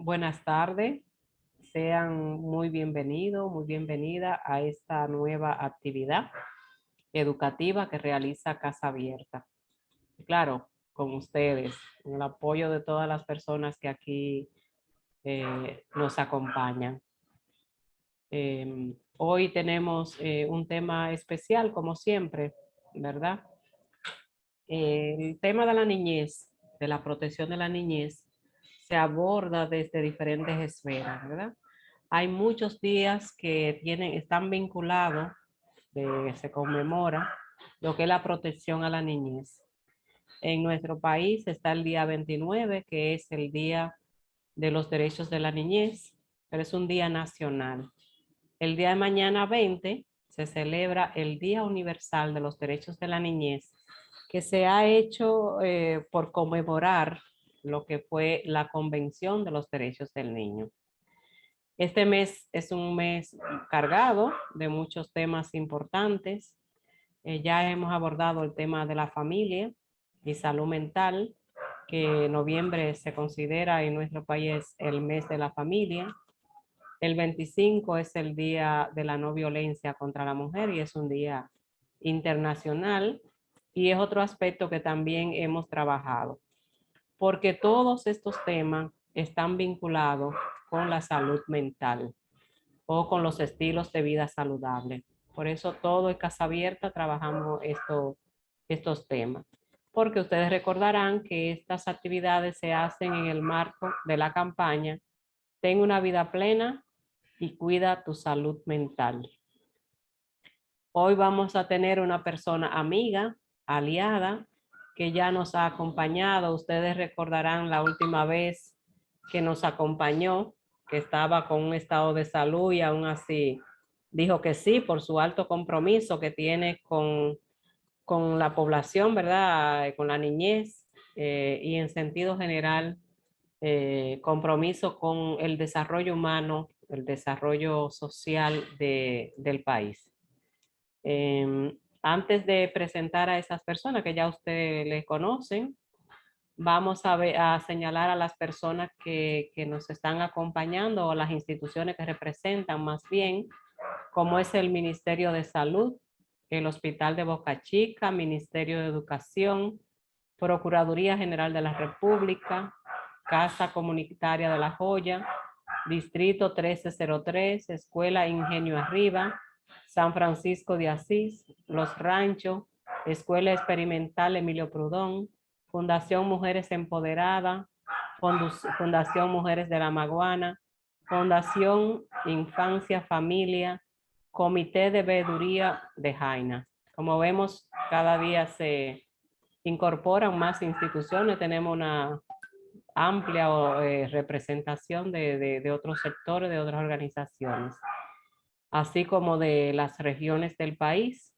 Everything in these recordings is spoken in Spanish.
Buenas tardes, sean muy bienvenidos, muy bienvenida a esta nueva actividad educativa que realiza Casa Abierta. Claro, con ustedes, con el apoyo de todas las personas que aquí nos acompañan. Hoy tenemos un tema especial, como siempre, ¿verdad? El tema de la niñez, de la protección de la niñez, se aborda desde diferentes esferas, ¿verdad? Hay muchos días que están vinculados, se conmemora lo que es la protección a la niñez. En nuestro país está el día 29, que es el Día de los Derechos de la Niñez, pero es un día nacional. El día de mañana 20 se celebra el Día Universal de los Derechos de la Niñez, que se ha hecho por conmemorar lo que fue la Convención de los Derechos del Niño. Este mes es un mes cargado de muchos temas importantes. Ya hemos abordado el tema de la familia y salud mental, que en noviembre se considera en nuestro país el mes de la familia. El 25 es el Día de la No Violencia contra la Mujer y es un día internacional y es otro aspecto que también hemos trabajado, porque todos estos temas están vinculados con la salud mental o con los estilos de vida saludable. Por eso todo en Casa Abierta trabajamos estos temas, porque ustedes recordarán que estas actividades se hacen en el marco de la campaña Ten una vida plena y cuida tu salud mental. Hoy vamos a tener una persona amiga, aliada, que ya nos ha acompañado. Ustedes recordarán la última vez que nos acompañó, que estaba con un estado de salud y aún así dijo que sí por su alto compromiso que tiene con la población, ¿verdad? Con la niñez y en sentido general, compromiso con el desarrollo humano, el desarrollo social del país. Antes de presentar a esas personas que ya ustedes les conocen, vamos a señalar a las personas que nos están acompañando o las instituciones que representan más bien, como es el Ministerio de Salud, el Hospital de Boca Chica, Ministerio de Educación, Procuraduría General de la República, Casa Comunitaria de La Joya, Distrito 1303, Escuela Ingenio Arriba, San Francisco de Asís, Los Ranchos, Escuela Experimental Emilio Prudón, Fundación Mujeres Empoderadas, Fundación Mujeres de la Maguana, Fundación Infancia Familia, Comité de Veeduría de Jaina. Como vemos, cada día se incorporan más instituciones, tenemos una amplia representación de otros sectores, de otras organizaciones, así como de las regiones del país,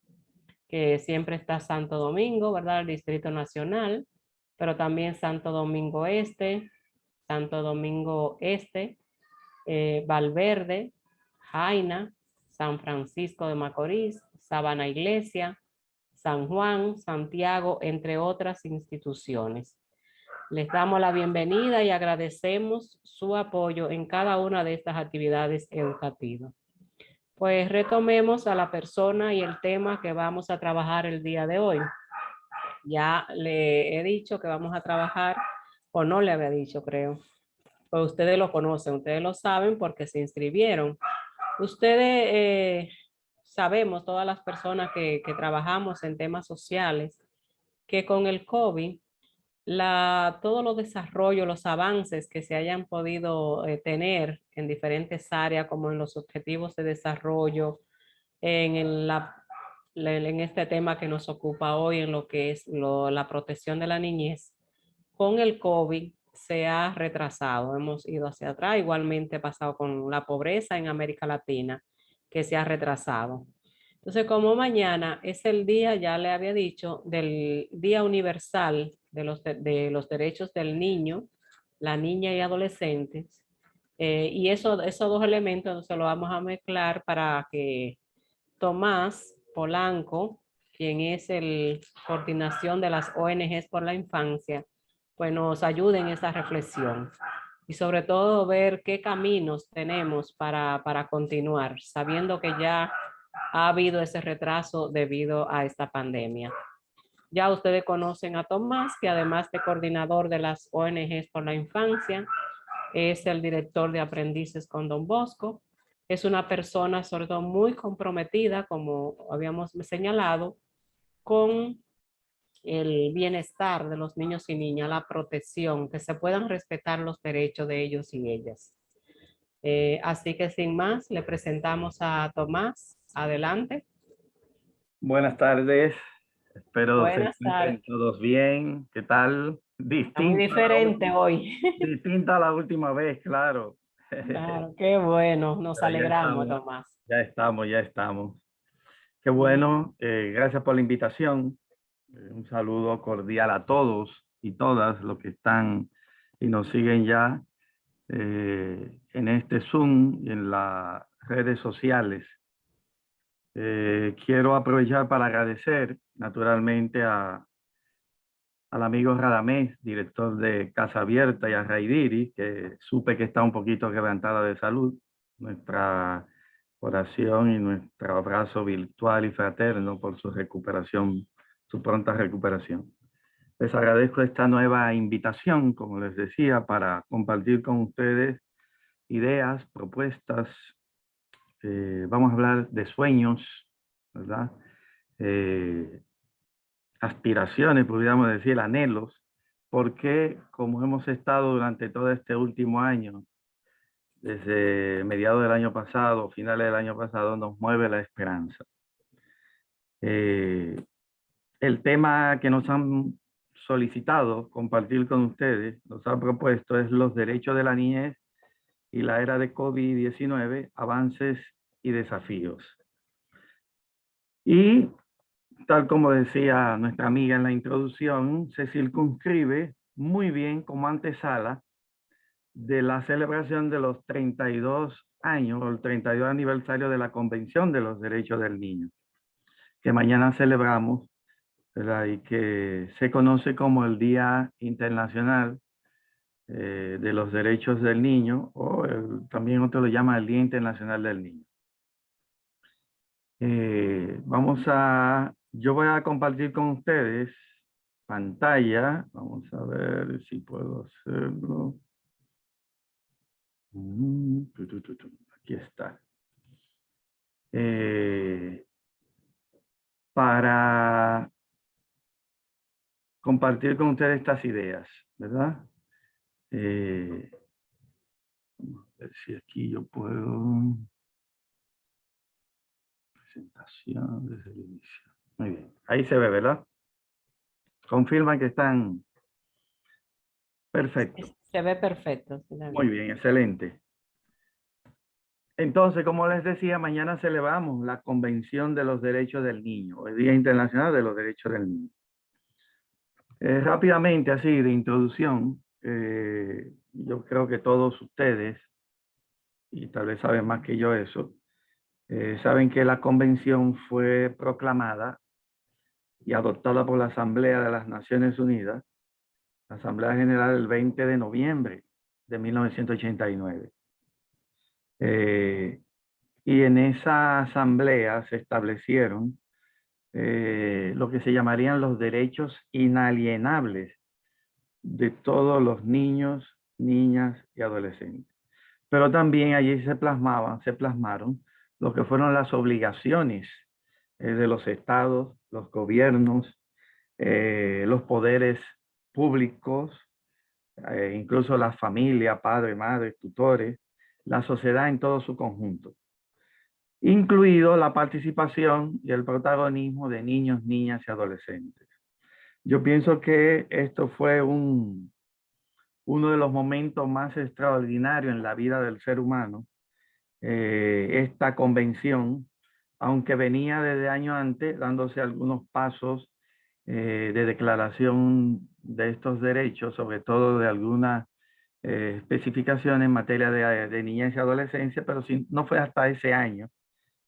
que siempre está Santo Domingo, ¿verdad? El Distrito Nacional, pero también Santo Domingo Este, Santo Domingo Este, Valverde, Jaina, San Francisco de Macorís, Sabana Iglesia, San Juan, Santiago, entre otras instituciones. Les damos la bienvenida y agradecemos su apoyo en cada una de estas actividades educativas. Pues retomemos a la persona y el tema que vamos a trabajar el día de hoy. Ya le he dicho que vamos a trabajar, o no le había dicho, creo. Pues ustedes lo conocen, ustedes lo saben porque se inscribieron. Ustedes sabemos, todas las personas que trabajamos en temas sociales, que con el COVID todos los desarrollos, los avances que se hayan podido tener en diferentes áreas, como en los objetivos de desarrollo, en este tema que nos ocupa hoy, en lo que es la protección de la niñez, con el COVID se ha retrasado, hemos ido hacia atrás, igualmente ha pasado con la pobreza en América Latina, que se ha retrasado. Entonces, como mañana es el día, ya le había dicho, del Día Universal de los Derechos del Niño, la niña y adolescentes, y esos dos elementos se lo vamos a mezclar para que Tomás Polanco, quien es el coordinación de las ONGs por la infancia, pues nos ayude en esa reflexión. y sobre todo ver qué caminos tenemos para continuar, sabiendo que ya ha habido ese retraso debido a esta pandemia. Ya ustedes conocen a Tomás, que además de coordinador de las ONGs por la infancia, es el director de aprendices con Don Bosco. Es una persona sobre todo muy comprometida, como habíamos señalado, con el bienestar de los niños y niñas, la protección, que se puedan respetar los derechos de ellos y ellas. Así que sin más, le presentamos a Tomás. Adelante. Buenas tardes, espero se Buenas encuentren tardes. todos bien. ¿Qué tal? Está muy diferente hoy. Distinta a la última vez, claro. Claro, qué bueno, nos Pero alegramos, Tomás. ya estamos. Qué Bien. bueno, gracias por la invitación. Un saludo cordial a todos y todas los que están y nos siguen ya en este Zoom y en las redes sociales. Quiero aprovechar para agradecer naturalmente al amigo Radamés, director de Casa Abierta, y a Raidiri, que supe que está un poquito quebrantada de salud. Nuestra oración y nuestro abrazo virtual y fraterno por su recuperación, su pronta recuperación. Les agradezco esta nueva invitación, como les decía, para compartir con ustedes ideas, propuestas. Vamos a hablar de sueños, ¿verdad? Aspiraciones, podríamos decir, anhelos, porque como hemos estado durante todo este último año, desde mediados del año pasado, finales del año pasado, nos mueve la esperanza. El tema que nos han solicitado compartir con ustedes, nos han propuesto, es los derechos de la niñez y la era de COVID-19, avances y desafíos. Y tal como decía nuestra amiga en la introducción, se circunscribe muy bien como antesala de la celebración de los 32 años, o el 32 aniversario de la Convención de los Derechos del Niño, que mañana celebramos, ¿verdad? Y que se conoce como el Día Internacional de los Derechos del Niño, o también otro lo llama el Día Internacional del Niño. Yo voy a compartir con ustedes pantalla. Vamos a ver si puedo hacerlo. Aquí está. Para compartir con ustedes estas ideas, ¿verdad? Vamos a ver si aquí yo puedo. Presentación desde el inicio. Muy bien. Ahí se ve, ¿verdad? Confirman que están perfecto. Se ve perfecto. Sí, Muy bien, excelente. Entonces, como les decía, mañana celebramos la Convención de los Derechos del Niño, el Día Internacional de los Derechos del Niño. Rápidamente, así de introducción, yo creo que todos ustedes, y tal vez saben más que yo eso, saben que la convención fue proclamada y adoptada por la Asamblea de las Naciones Unidas, la Asamblea General el 20 de noviembre de 1989. Y en esa asamblea se establecieron lo que se llamarían los derechos inalienables de todos los niños, niñas y adolescentes. Pero también allí se plasmaron lo que fueron las obligaciones de los estados, los gobiernos, los poderes públicos, incluso la familia, padres, madres, tutores, la sociedad en todo su conjunto, incluido la participación y el protagonismo de niños, niñas y adolescentes. Yo pienso que esto fue uno de los momentos más extraordinarios en la vida del ser humano. Esta convención, aunque venía desde años antes, dándose algunos pasos de declaración de estos derechos, sobre todo de algunas especificaciones en materia de niñez y adolescencia, pero no fue hasta ese año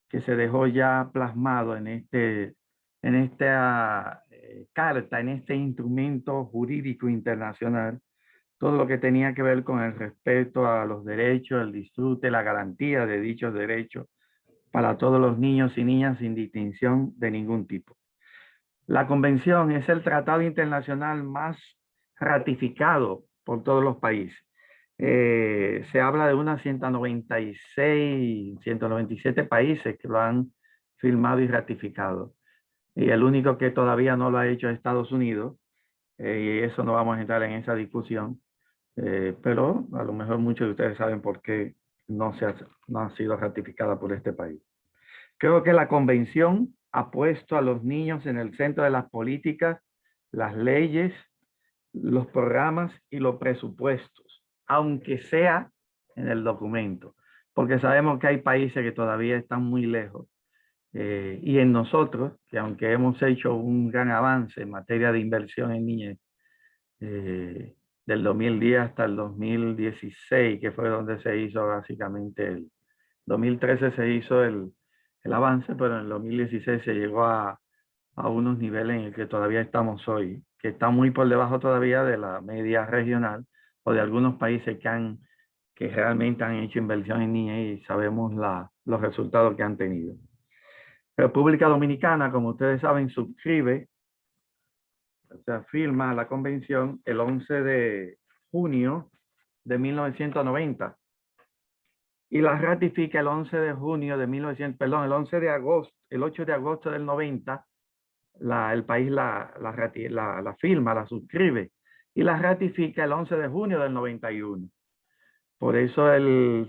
que se dejó ya plasmado en esta carta, en este instrumento jurídico internacional todo lo que tenía que ver con el respeto a los derechos, el disfrute, la garantía de dichos derechos para todos los niños y niñas sin distinción de ningún tipo. La convención es el tratado internacional más ratificado por todos los países. Se habla de unas 196, 197 países que lo han firmado y ratificado. Y el único que todavía no lo ha hecho es Estados Unidos. Y eso no vamos a entrar en esa discusión. Pero a lo mejor muchos de ustedes saben por qué no ha sido ratificada por este país. Creo que la convención ha puesto a los niños en el centro de las políticas, las leyes, los programas y los presupuestos, aunque sea en el documento, porque sabemos que hay países que todavía están muy lejos. Y en nosotros, que aunque hemos hecho un gran avance en materia de inversión en niñez, del 2010 hasta el 2016, que fue donde se hizo básicamente el 2013 se hizo el avance, pero en el 2016 se llegó a unos niveles en el que todavía estamos hoy, que está muy por debajo todavía de la media regional o de algunos países que realmente han hecho inversión en niñez y sabemos los resultados que han tenido. República Dominicana, como ustedes saben, suscribe, o sea, firma la convención el 11 de junio de 1990 y la ratifica el 11 de junio de 1900, perdón, el 11 de agosto, el 8 de agosto del 90, el país la firma, la suscribe y la ratifica el 11 de junio del 91. Por eso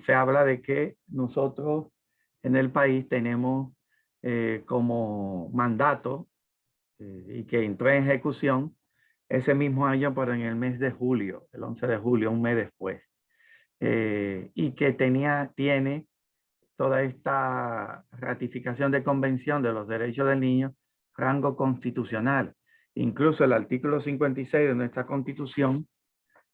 se habla de que nosotros en el país tenemos como mandato y que entró en ejecución ese mismo año, pero en el mes de julio, el 11 de julio, un mes después. Y que tiene toda esta ratificación de convención de los derechos del niño rango constitucional. Incluso el artículo 56 de nuestra constitución,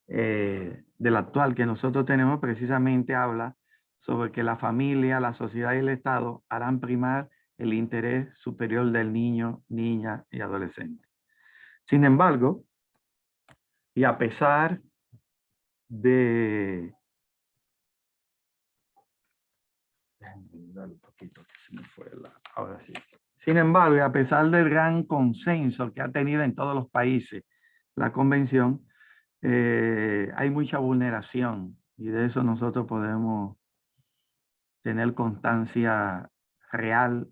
del actual que nosotros tenemos, precisamente habla sobre que la familia, la sociedad y el Estado harán primar el interés superior del niño, niña y adolescente. Sin embargo, y a pesar de... un poquito que se me fue ahora sí. Sin embargo, y a pesar del gran consenso que ha tenido en todos los países la convención, hay mucha vulneración y de eso nosotros podemos tener constancia real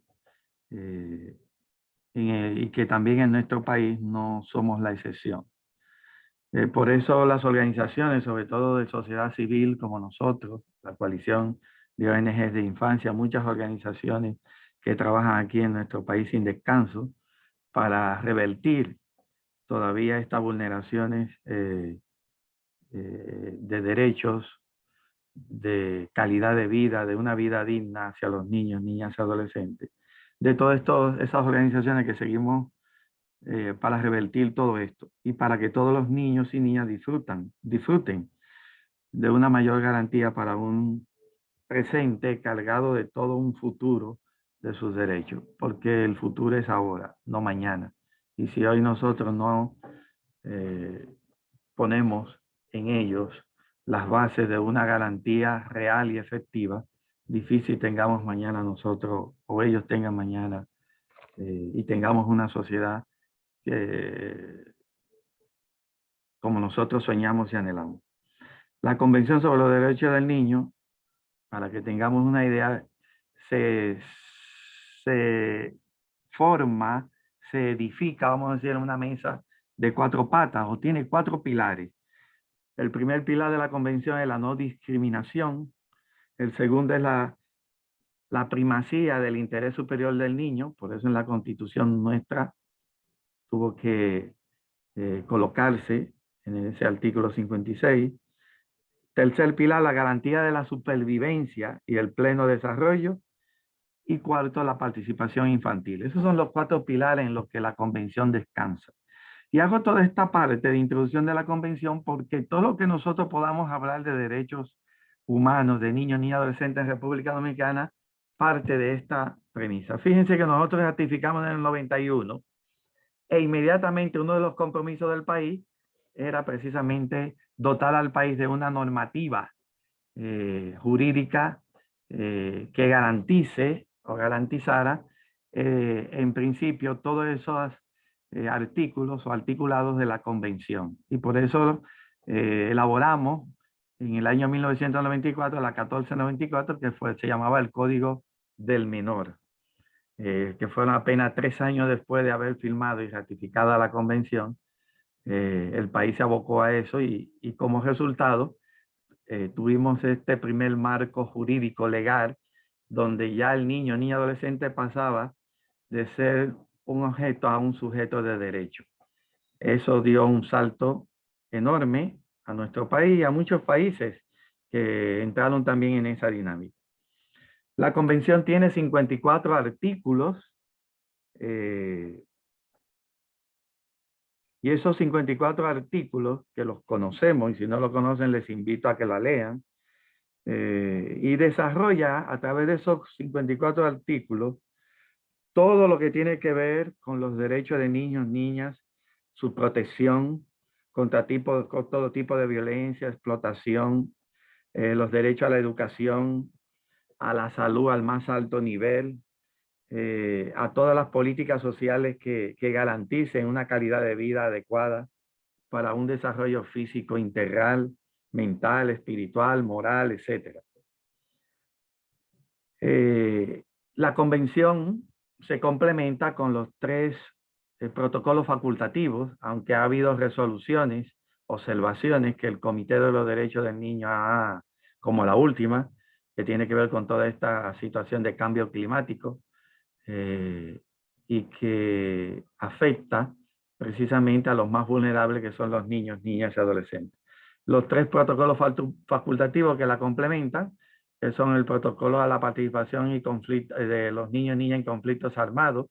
y que también en nuestro país no somos la excepción. Por eso las organizaciones, sobre todo de sociedad civil como nosotros, la coalición de ONGs de infancia, muchas organizaciones que trabajan aquí en nuestro país sin descanso para revertir todavía estas vulneraciones de derechos, de calidad de vida, de una vida digna hacia los niños, niñas y adolescentes. De todas esas organizaciones que seguimos para revertir todo esto y para que todos los niños y niñas disfruten de una mayor garantía para un presente cargado de todo un futuro de sus derechos, porque el futuro es ahora, no mañana. Y si hoy nosotros no ponemos en ellos las bases de una garantía real y efectiva, difícil tengamos mañana nosotros o ellos tengan mañana y tengamos una sociedad como nosotros soñamos y anhelamos. La Convención sobre los Derechos del Niño, para que tengamos una idea, se forma, se edifica, vamos a decir, en una mesa de 4 patas o tiene 4 pilares. El primer pilar de la Convención es la no discriminación. El segundo es la primacía del interés superior del niño. Por eso en la Constitución nuestra tuvo que colocarse en ese artículo 56. Tercer pilar, la garantía de la supervivencia y el pleno desarrollo. Y cuarto, la participación infantil. Esos son los 4 pilares en los que la Convención descansa. Y hago toda esta parte de introducción de la Convención porque todo lo que nosotros podamos hablar de derechos humanos de niños, niñas y adolescentes en República Dominicana parte de esta premisa. Fíjense que nosotros ratificamos en el 91 e inmediatamente uno de los compromisos del país era precisamente dotar al país de una normativa jurídica que garantice o garantizara en principio todos esos artículos o articulados de la convención. Y por eso elaboramos en el año 1994 la 1494, que se llamaba el Código del Menor, que fueron apenas 3 años después de haber firmado y ratificada la convención. El país se abocó a eso y como resultado tuvimos este primer marco jurídico legal donde ya el niño, niña, adolescente pasaba de ser un objeto a un sujeto de derecho. Eso dio un salto enorme a nuestro país y a muchos países que entraron también en esa dinámica. La convención tiene 54 artículos y esos 54 artículos que los conocemos, y si no lo conocen les invito a que la lean, y desarrolla a través de esos 54 artículos todo lo que tiene que ver con los derechos de niños, niñas, su protección contra todo tipo de violencia, explotación, los derechos a la educación, a la salud al más alto nivel, a todas las políticas sociales que garanticen una calidad de vida adecuada para un desarrollo físico integral, mental, espiritual, moral, etc. La convención se complementa con los 3 protocolos facultativos, aunque ha habido resoluciones, observaciones que el Comité de los Derechos del Niño ha, como la última, que tiene que ver con toda esta situación de cambio climático y que afecta precisamente a los más vulnerables, que son los niños, niñas y adolescentes. Los 3 protocolos facultativos que la complementan, que son el protocolo a la participación y conflicto de los niños y niñas en conflictos armados,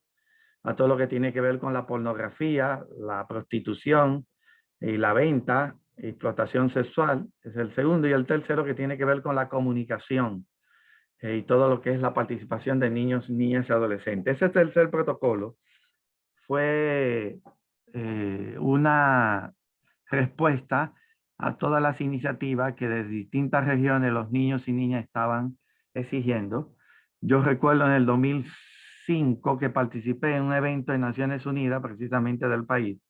a todo lo que tiene que ver con la pornografía, la prostitución y la venta, explotación sexual, es el segundo, y el tercero que tiene que ver con la comunicación y todo lo que es la participación de niños, niñas y adolescentes. Ese tercer protocolo fue una respuesta a todas las iniciativas que desde distintas regiones los niños y niñas estaban exigiendo. Yo recuerdo en el 2005 que participé en un evento de Naciones Unidas, precisamente del país,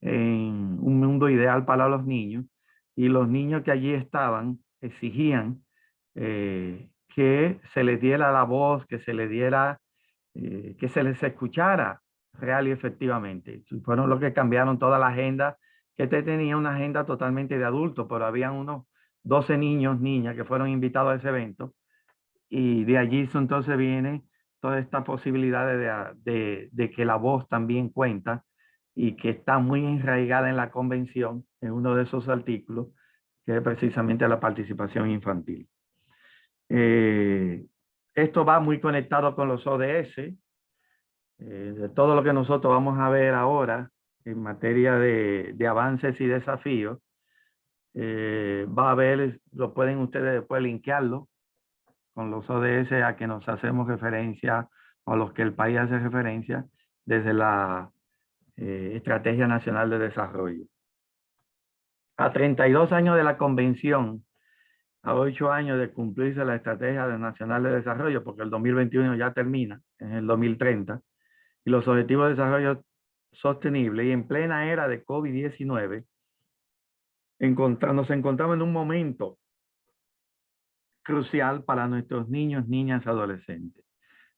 en un mundo ideal para los niños, y los niños que allí estaban exigían que se les diera la voz, que se les diera, que se les escuchara real y efectivamente. Fueron los que cambiaron toda la agenda, que tenía una agenda totalmente de adultos, pero habían unos 12 niños, niñas que fueron invitados a ese evento, y de allí entonces viene toda esta posibilidad de que la voz también cuenta y que está muy enraigada en la convención, en uno de esos artículos, que es precisamente la participación infantil. Esto va muy conectado con los ODS, de todo lo que nosotros vamos a ver ahora en materia de avances y desafíos. Va a ver, lo pueden ustedes después linkearlo con los ODS a que nos hacemos referencia o a los que el país hace referencia desde la Estrategia Nacional de Desarrollo. A 32 años de la convención, a 8 años de cumplirse la Estrategia Nacional de Desarrollo, porque el 2021 ya termina, en el 2030, y los Objetivos de Desarrollo Sostenible, y en plena era de COVID-19, nos encontramos en un momento crucial para nuestros niños, niñas y adolescentes.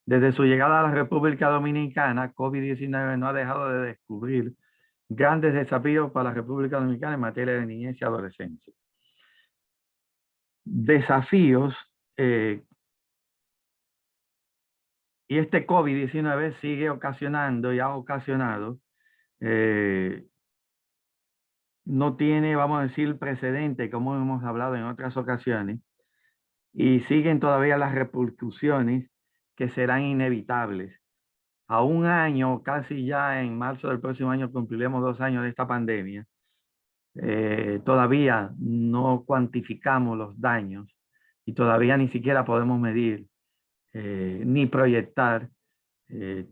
Desde su llegada a la República Dominicana, COVID-19 no ha dejado de descubrir grandes desafíos para la República Dominicana en materia de niñez y adolescencia. Desafíos, y este COVID-19 sigue ocasionando y ha ocasionado, no tiene, vamos a decir, precedente, como hemos hablado en otras ocasiones, y siguen todavía las repercusiones que serán inevitables. A un año, casi ya en marzo del próximo año cumpliremos 2 años de esta pandemia. Todavía no cuantificamos los daños y todavía ni siquiera podemos medir ni proyectar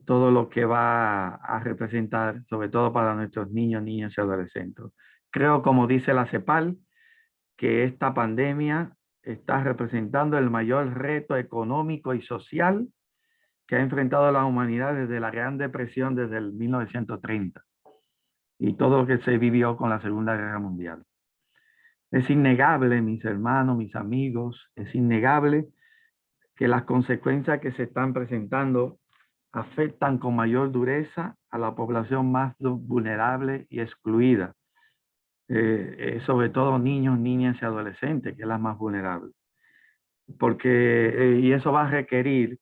todo lo que va a representar, sobre todo para nuestros niños, niñas y adolescentes. Creo, como dice la CEPAL, que esta pandemia está representando el mayor reto económico y social que ha enfrentado la humanidad desde la Gran Depresión, desde el 1930, y todo lo que se vivió con la Segunda Guerra Mundial. Es innegable, mis hermanos, mis amigos, es innegable que las consecuencias que se están presentando afectan con mayor dureza a la población más vulnerable y excluida, sobre todo niños, niñas y adolescentes, que es la más vulnerable. Y eso va a requerir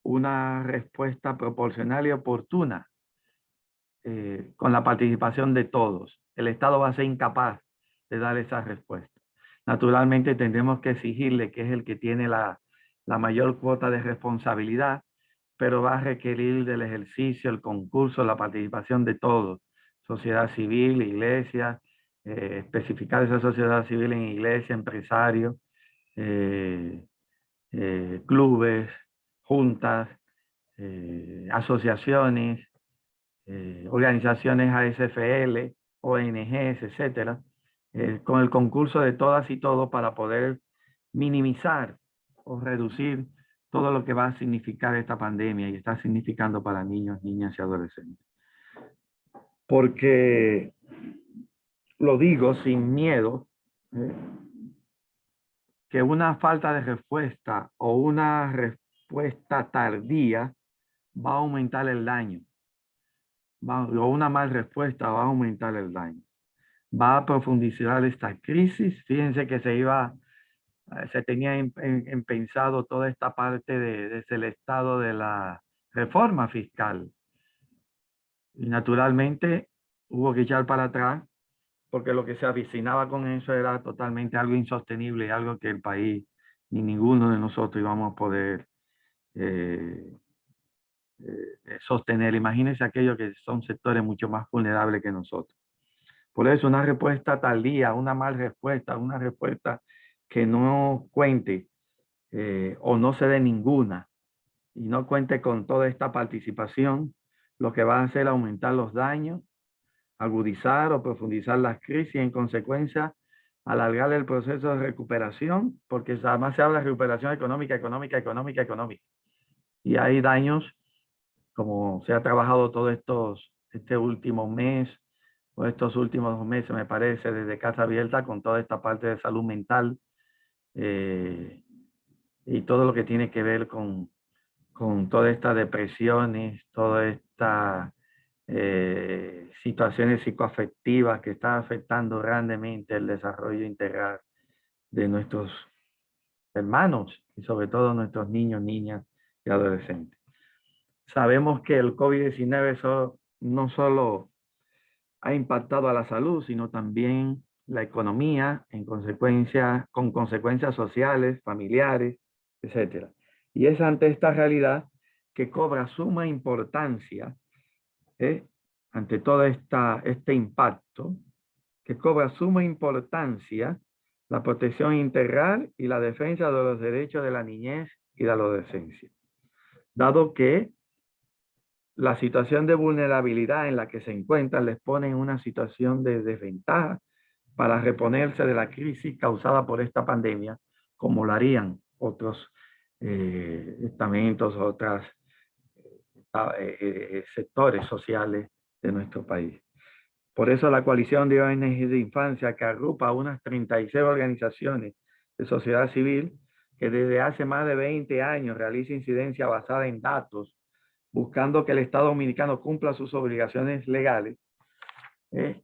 una respuesta proporcional y oportuna con la participación de todos. El Estado va a ser incapaz de dar esa respuesta. Naturalmente tendremos que exigirle, que es el que tiene la mayor cuota de responsabilidad, pero va a requerir del ejercicio, el concurso, la participación de todos, sociedad civil, iglesia, especificar esa sociedad civil en iglesia, empresarios, clubes, juntas, asociaciones, organizaciones ASFL, ONGs, etcétera, con el concurso de todas y todos para poder minimizar o reducir todo lo que va a significar esta pandemia y está significando para niños, niñas y adolescentes. Porque lo digo sin miedo, que una falta de respuesta o una respuesta tardía va a aumentar el daño. O una mal respuesta va a aumentar el daño. Va a profundizar esta crisis. Fíjense que se tenía pensado toda esta parte desde el estado de la reforma fiscal. Y naturalmente hubo que echar para atrás porque lo que se avicinaba con eso era totalmente algo insostenible, algo que el país ni ninguno de nosotros íbamos a poder sostener. Imagínense aquellos que son sectores mucho más vulnerables que nosotros. Por eso una respuesta tardía, una mal respuesta, una respuesta que no cuente o no se dé ninguna y no cuente con toda esta participación, lo que va a hacer es aumentar los daños, agudizar o profundizar las crisis y en consecuencia alargar el proceso de recuperación, porque además se habla de recuperación económica. Y hay daños, como se ha trabajado todo este último mes o estos últimos 2 meses, me parece, desde Casa Abierta, con toda esta parte de salud mental y todo lo que tiene que ver con todas estas depresiones, todas estas situaciones psicoafectivas que están afectando grandemente el desarrollo integral de nuestros hermanos y sobre todo nuestros niñas y adolescentes. Sabemos que el COVID-19 no solo ha impactado a la salud, sino también la economía, con consecuencias sociales, familiares, etc. Y es ante esta realidad que cobra suma importancia, ante todo este impacto, que cobra suma importancia la protección integral y la defensa de los derechos de la niñez y de la adolescencia, dado que la situación de vulnerabilidad en la que se encuentran les pone en una situación de desventaja para reponerse de la crisis causada por esta pandemia, como lo harían otros estamentos, otros sectores sociales de nuestro país. Por eso la coalición de ONG de infancia, que agrupa unas 36 organizaciones de sociedad civil, que desde hace más de 20 años realiza incidencia basada en datos, buscando que el Estado Dominicano cumpla sus obligaciones legales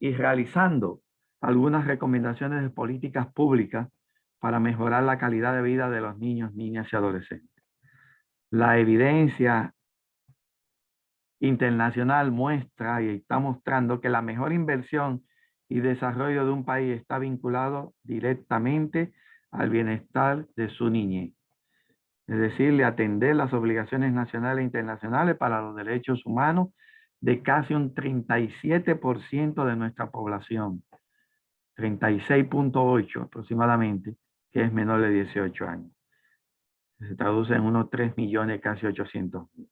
y realizando algunas recomendaciones de políticas públicas para mejorar la calidad de vida de los niños, niñas y adolescentes. La evidencia internacional muestra y está mostrando que la mejor inversión y desarrollo de un país está vinculado directamente al bienestar de su niñez. Es decir, atender las obligaciones nacionales e internacionales para los derechos humanos de casi un 37% de nuestra población, 36.8 aproximadamente, que es menor de 18 años. Se traduce en unos 3 millones, casi 800,000.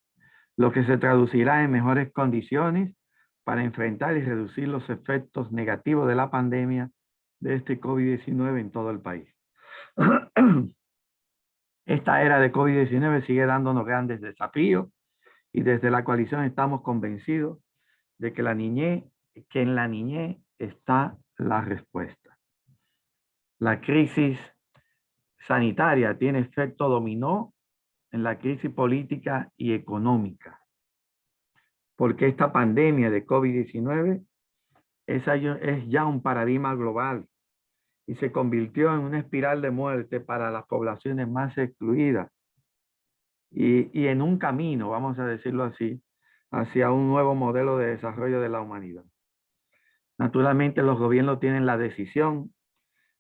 Lo que se traducirá en mejores condiciones para enfrentar y reducir los efectos negativos de la pandemia de este COVID-19 en todo el país. Esta era de COVID-19 sigue dándonos grandes desafíos y desde la coalición estamos convencidos de que en la niñez está la respuesta. La crisis sanitaria tiene efecto dominó en la crisis política y económica, porque esta pandemia de COVID-19 es ya un paradigma global y se convirtió en una espiral de muerte para las poblaciones más excluidas y en un camino, vamos a decirlo así, hacia un nuevo modelo de desarrollo de la humanidad. Naturalmente los gobiernos tienen la decisión,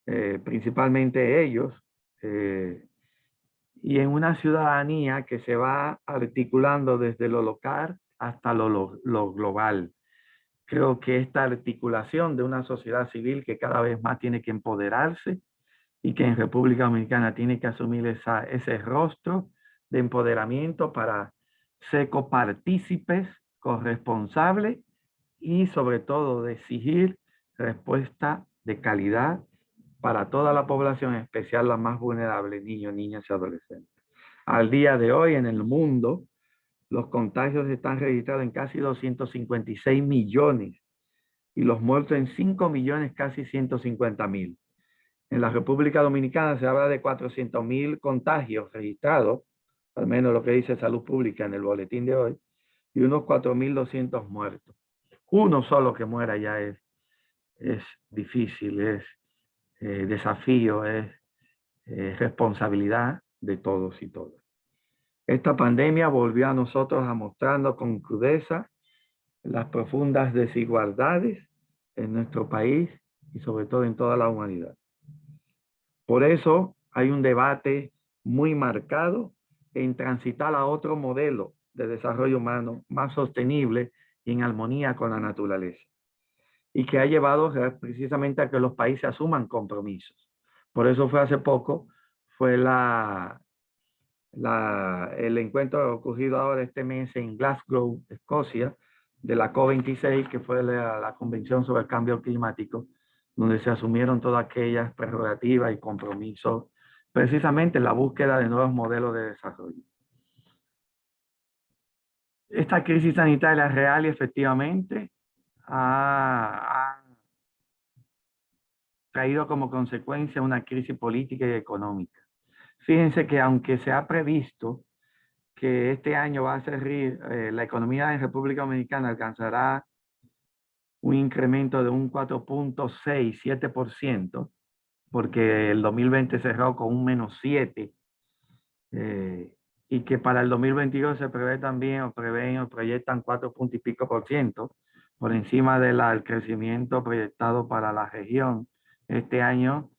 principalmente ellos, y en una ciudadanía que se va articulando desde lo local hasta lo global. Creo que esta articulación de una sociedad civil que cada vez más tiene que empoderarse y que en República Dominicana tiene que asumir ese rostro de empoderamiento para ser copartícipes, corresponsables y sobre todo de exigir respuesta de calidad para toda la población, en especial la más vulnerable, niños, niñas y adolescentes. Al día de hoy en el mundo, los contagios están registrados en casi 256 millones y los muertos en 5 millones, casi 150,000. En la República Dominicana se habla de 400,000 contagios registrados, al menos lo que dice Salud Pública en el boletín de hoy, y unos 4,200 muertos. Uno solo que muera ya es difícil, es desafío, es responsabilidad de todos y todas. Esta pandemia volvió a nosotros a mostrarnos con crudeza las profundas desigualdades en nuestro país y sobre todo en toda la humanidad. Por eso hay un debate muy marcado en transitar a otro modelo de desarrollo humano más sostenible y en armonía con la naturaleza, y que ha llevado precisamente a que los países asuman compromisos. Por eso fue hace poco, fue el encuentro ocurrido ahora este mes en Glasgow, Escocia, de la COP26, que fue la Convención sobre el Cambio Climático, donde se asumieron todas aquellas prerrogativas y compromisos, precisamente en la búsqueda de nuevos modelos de desarrollo. Esta crisis sanitaria real y efectivamente ha traído como consecuencia una crisis política y económica. Fíjense que aunque se ha previsto que este año va a ser la economía en República Dominicana alcanzará un incremento de un 4.67%, porque el 2020 cerró con un -7%, y que para el 2022 se prevé también, o proyectan 4 puntos y pico %, por encima del crecimiento proyectado para la región este año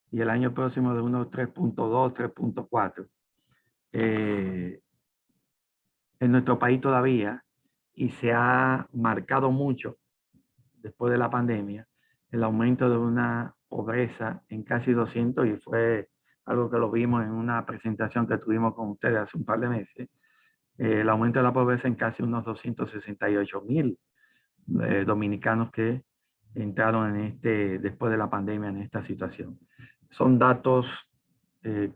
y el año próximo de unos 3.2, 3.4. En nuestro país todavía, y se ha marcado mucho después de la pandemia, el aumento de una pobreza en casi 200, y fue algo que lo vimos en una presentación que tuvimos con ustedes hace un par de meses, el aumento de la pobreza en casi unos 268,000 dominicanos que entraron después de la pandemia en esta situación. Son datos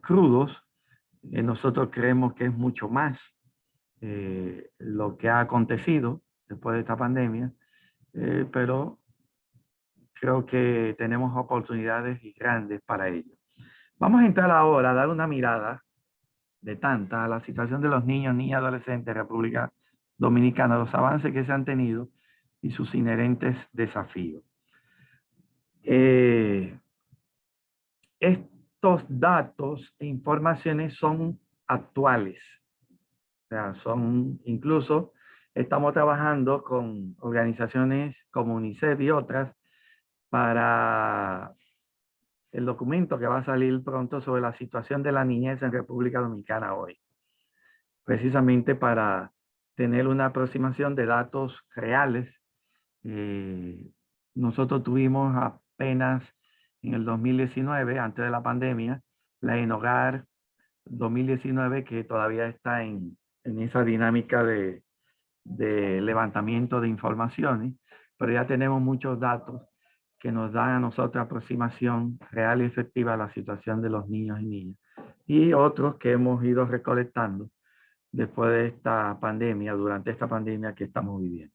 crudos, nosotros creemos que es mucho más lo que ha acontecido después de esta pandemia, pero creo que tenemos oportunidades grandes para ello. Vamos a entrar ahora a dar una mirada de tanta a la situación de los niños, niñas, adolescentes de República Dominicana, los avances que se han tenido y sus inherentes desafíos. Estos datos e informaciones son actuales. O sea, incluso estamos trabajando con organizaciones como UNICEF y otras para el documento que va a salir pronto sobre la situación de la niñez en República Dominicana hoy. Precisamente para tener una aproximación de datos reales. Nosotros tuvimos apenas en el 2019, antes de la pandemia, la ENOGAR 2019, que todavía está en esa dinámica de levantamiento de informaciones, pero ya tenemos muchos datos que nos dan a nosotros aproximación real y efectiva a la situación de los niños y niñas. Y otros que hemos ido recolectando después de esta pandemia, durante esta pandemia que estamos viviendo.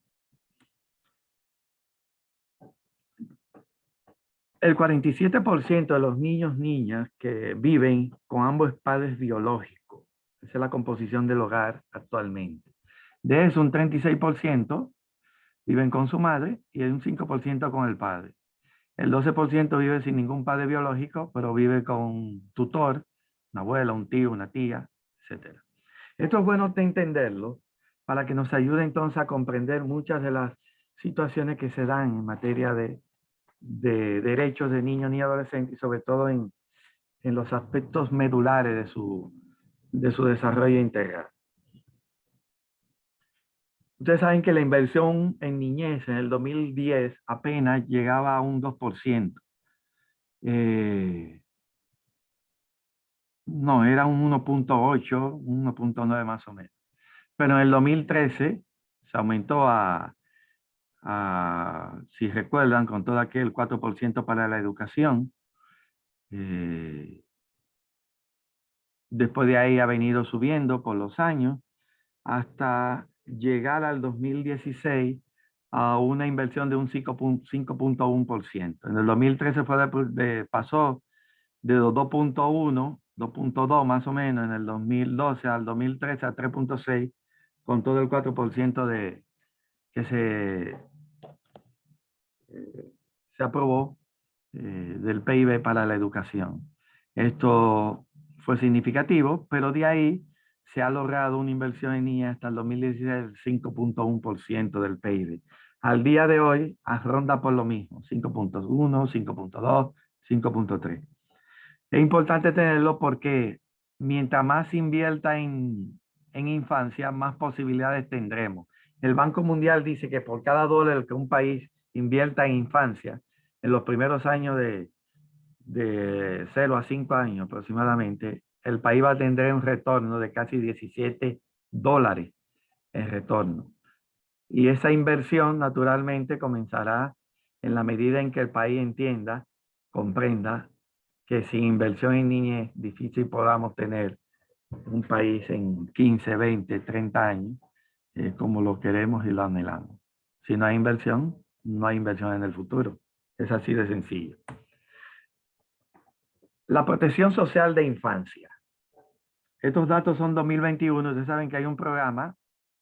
El 47% de los niños, niñas que viven con ambos padres biológicos. Esa es la composición del hogar actualmente. De eso, un 36% viven con su madre y un 5% con el padre. El 12% vive sin ningún padre biológico, pero vive con un tutor, una abuela, un tío, una tía, etc. Esto es bueno de entenderlo para que nos ayude entonces a comprender muchas de las situaciones que se dan en materia de derechos de niños y adolescentes, y sobre todo en los aspectos medulares de su desarrollo integral. Ustedes saben que la inversión en niñez en el 2010 apenas llegaba a un 2%. No, era un 1.8, 1.9 más o menos. Pero en el 2013 se aumentó si recuerdan, con todo aquel 4% para la educación. Después de ahí ha venido subiendo por los años hasta llegar al 2016 a una inversión de un 5.1%. En el 2013 pasó de 2.1, 2.2 más o menos, en el 2012 al 2013 a 3.6, con todo el 4% que se aprobó del PIB para la educación. Esto fue significativo, pero de ahí se ha logrado una inversión en niñas hasta el 2016 del 5.1% del PIB. Al día de hoy ronda por lo mismo, 5.1, 5.2, 5.3. Es importante tenerlo porque mientras más se invierta en infancia, más posibilidades tendremos. El Banco Mundial dice que por cada dólar que un país invierta en infancia, en los primeros años de 0 a 5 años aproximadamente, el país va a tener un retorno de casi 17 dólares en retorno. Y esa inversión naturalmente comenzará en la medida en que el país entienda, comprenda que sin inversión en niñez difícil podamos tener un país en 15, 20, 30 años como lo queremos y lo anhelamos. Si no hay inversión, no hay inversión en el futuro. Es así de sencillo. La protección social de infancia. Estos datos son 2021. Ustedes saben que hay un programa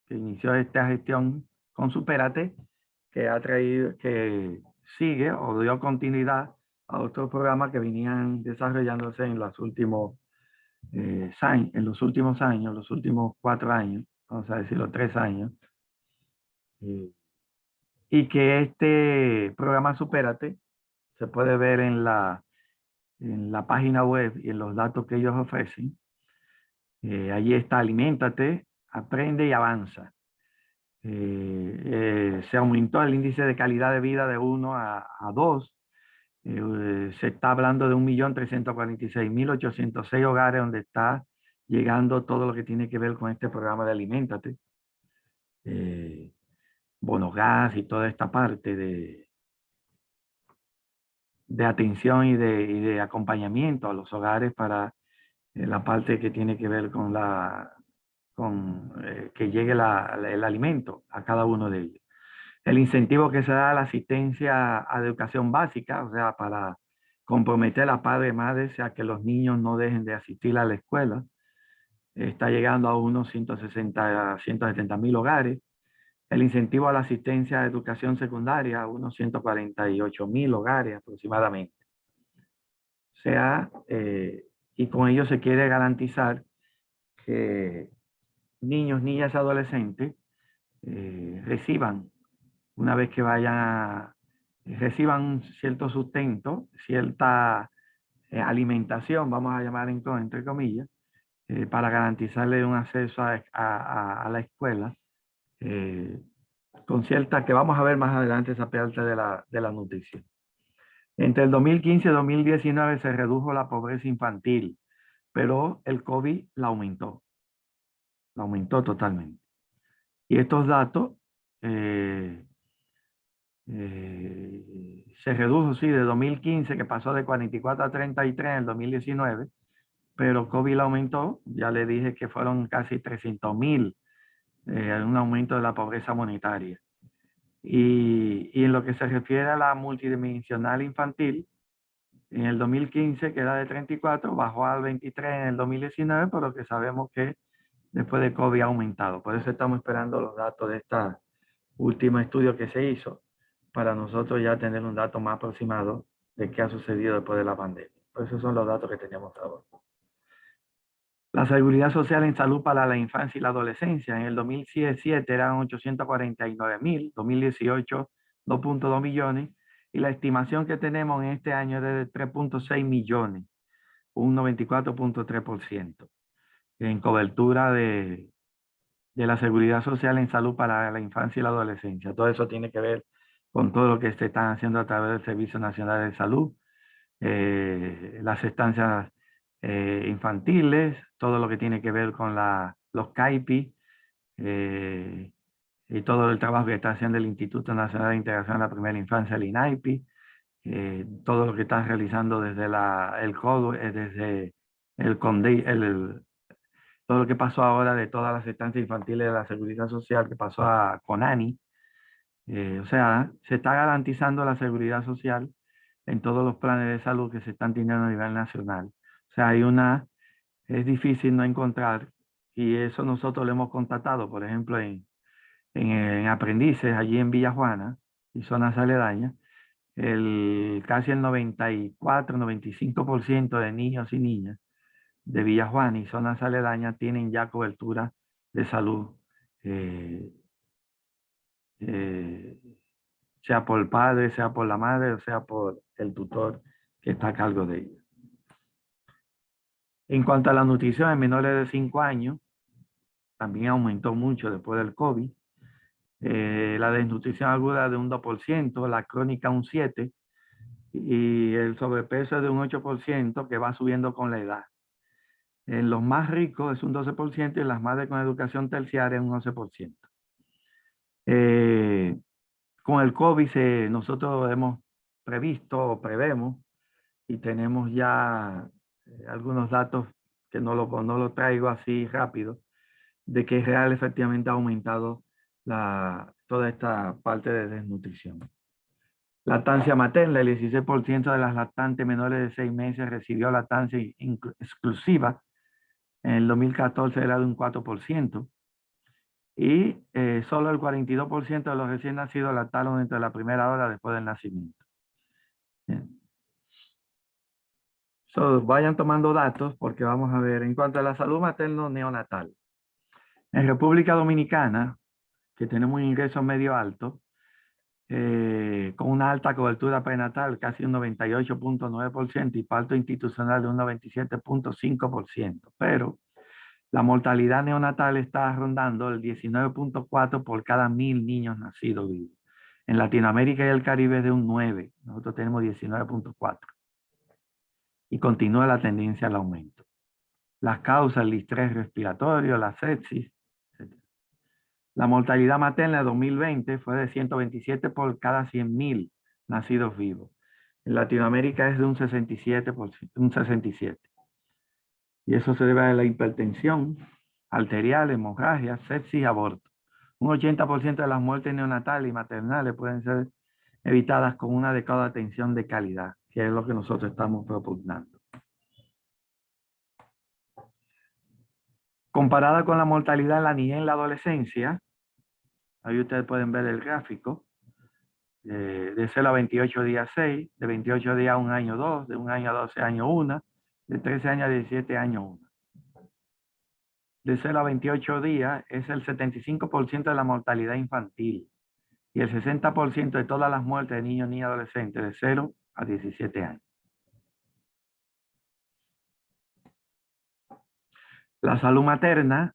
que inició esta gestión con Supérate, que sigue o dio continuidad a otros programas que venían desarrollándose en los últimos los últimos 4 años, vamos a decirlo 3 años, y que este programa Supérate se puede ver en la página web y en los datos que ellos ofrecen. Allí está Aliméntate, Aprende y Avanza. Se aumentó el índice de calidad de vida de 1 a 2. Se está hablando de 1.346.806 hogares donde está llegando todo lo que tiene que ver con este programa de Aliméntate. Bono gas y toda esta parte de atención y de acompañamiento a los hogares para la parte que tiene que ver con que llegue el alimento a cada uno de ellos. El incentivo que se da a la asistencia a educación básica, o sea, para comprometer a padres y madres a que los niños no dejen de asistir a la escuela, está llegando a unos 170.000 hogares. El incentivo a la asistencia a educación secundaria, a unos 148.000 hogares aproximadamente. O sea, y con ello se quiere garantizar que niños, niñas, adolescentes reciban, una vez que reciban cierto sustento, cierta alimentación, vamos a llamar entre comillas, para garantizarle un acceso a la escuela, con cierta, que vamos a ver más adelante esa parte de la nutrición. Entre el 2015 y 2019 se redujo la pobreza infantil, pero el COVID la aumentó totalmente. Y estos datos Se redujo, sí, de 2015, que pasó de 44 a 33 en el 2019, pero COVID la aumentó. Ya le dije que fueron casi 300.000, un aumento de la pobreza monetaria. Y en lo que se refiere a la multidimensional infantil, en el 2015, que era de 34, bajó al 23 en el 2019, pero que sabemos que después de COVID ha aumentado. Por eso estamos esperando los datos de este último estudio que se hizo, para nosotros ya tener un dato más aproximado de qué ha sucedido después de la pandemia. Pues esos son los datos que tenemos ahora. La seguridad social en salud para la infancia y la adolescencia. En el 2017 eran 849.000, 2018 2.2 millones, y la estimación que tenemos en este año es de 3.6 millones, un 94.3% en cobertura de la seguridad social en salud para la infancia y la adolescencia. Todo eso tiene que ver con todo lo que se está haciendo a través del Servicio Nacional de Salud, las estancias infantiles, todo lo que tiene que ver con los CAIPI, y todo el trabajo que está haciendo el Instituto Nacional de Integración a la Primera Infancia, el INAIPI, todo lo que está realizando desde el CODU, desde el CONDEI, todo lo que pasó ahora de todas las estancias infantiles de la Seguridad Social que pasó a CONANI. O sea, se está garantizando la seguridad social en todos los planes de salud que se están teniendo a nivel nacional. O sea, es difícil no encontrar, y eso nosotros lo hemos constatado, por ejemplo, en aprendices allí en Villa Juana y zonas aledañas, casi el 94-95% de niños y niñas de Villa Juana y zonas aledañas tienen ya cobertura de salud, sea por el padre, sea por la madre, o sea por el tutor que está a cargo de ella. En cuanto a la nutrición en menores de 5 años, también aumentó mucho después del COVID. La desnutrición aguda de un 2%, la crónica un 7%, y el sobrepeso de un 8% que va subiendo con la edad. En los más ricos es un 12% y en las madres con educación terciaria un 11%. Con el COVID nosotros hemos previsto o prevemos, y tenemos ya algunos datos que no lo traigo así rápido, de que real efectivamente ha aumentado toda esta parte de desnutrición. Lactancia materna, el 16% de las lactantes menores de 6 meses recibió lactancia exclusiva. En el 2014 era de un 4%. Y solo el 42% de los recién nacidos lactaron dentro de la primera hora después del nacimiento. Vayan tomando datos porque vamos a ver en cuanto a la salud materno-neonatal. En República Dominicana, que tenemos un ingreso medio alto, con una alta cobertura prenatal, casi un 98.9%, y parto institucional de un 97.5%. Pero la mortalidad neonatal está rondando el 19.4 por cada 1.000 niños nacidos vivos. En Latinoamérica y el Caribe es de un 9. Nosotros tenemos 19.4. Y continúa la tendencia al aumento. Las causas, el estrés respiratorio, la sepsis, etc. La mortalidad materna de 2020 fue de 127 por cada 100.000 nacidos vivos. En Latinoamérica es de un 67%, un 67. Y eso se debe a la hipertensión arterial, hemorragia, sepsis y aborto. Un 80% de las muertes neonatales y maternales pueden ser evitadas con una adecuada atención de calidad, que es lo que nosotros estamos propugnando. Comparada con la mortalidad en la niñez y en la adolescencia, ahí ustedes pueden ver el gráfico, de 0 a 28 días 6, de 28 días a 1 año 2, de 1 año a 12 años 1, de 13 años a 17 años 1. De 0 a 28 días es el 75% de la mortalidad infantil y el 60% de todas las muertes de niños y adolescentes de 0 a 17 años. La salud materna,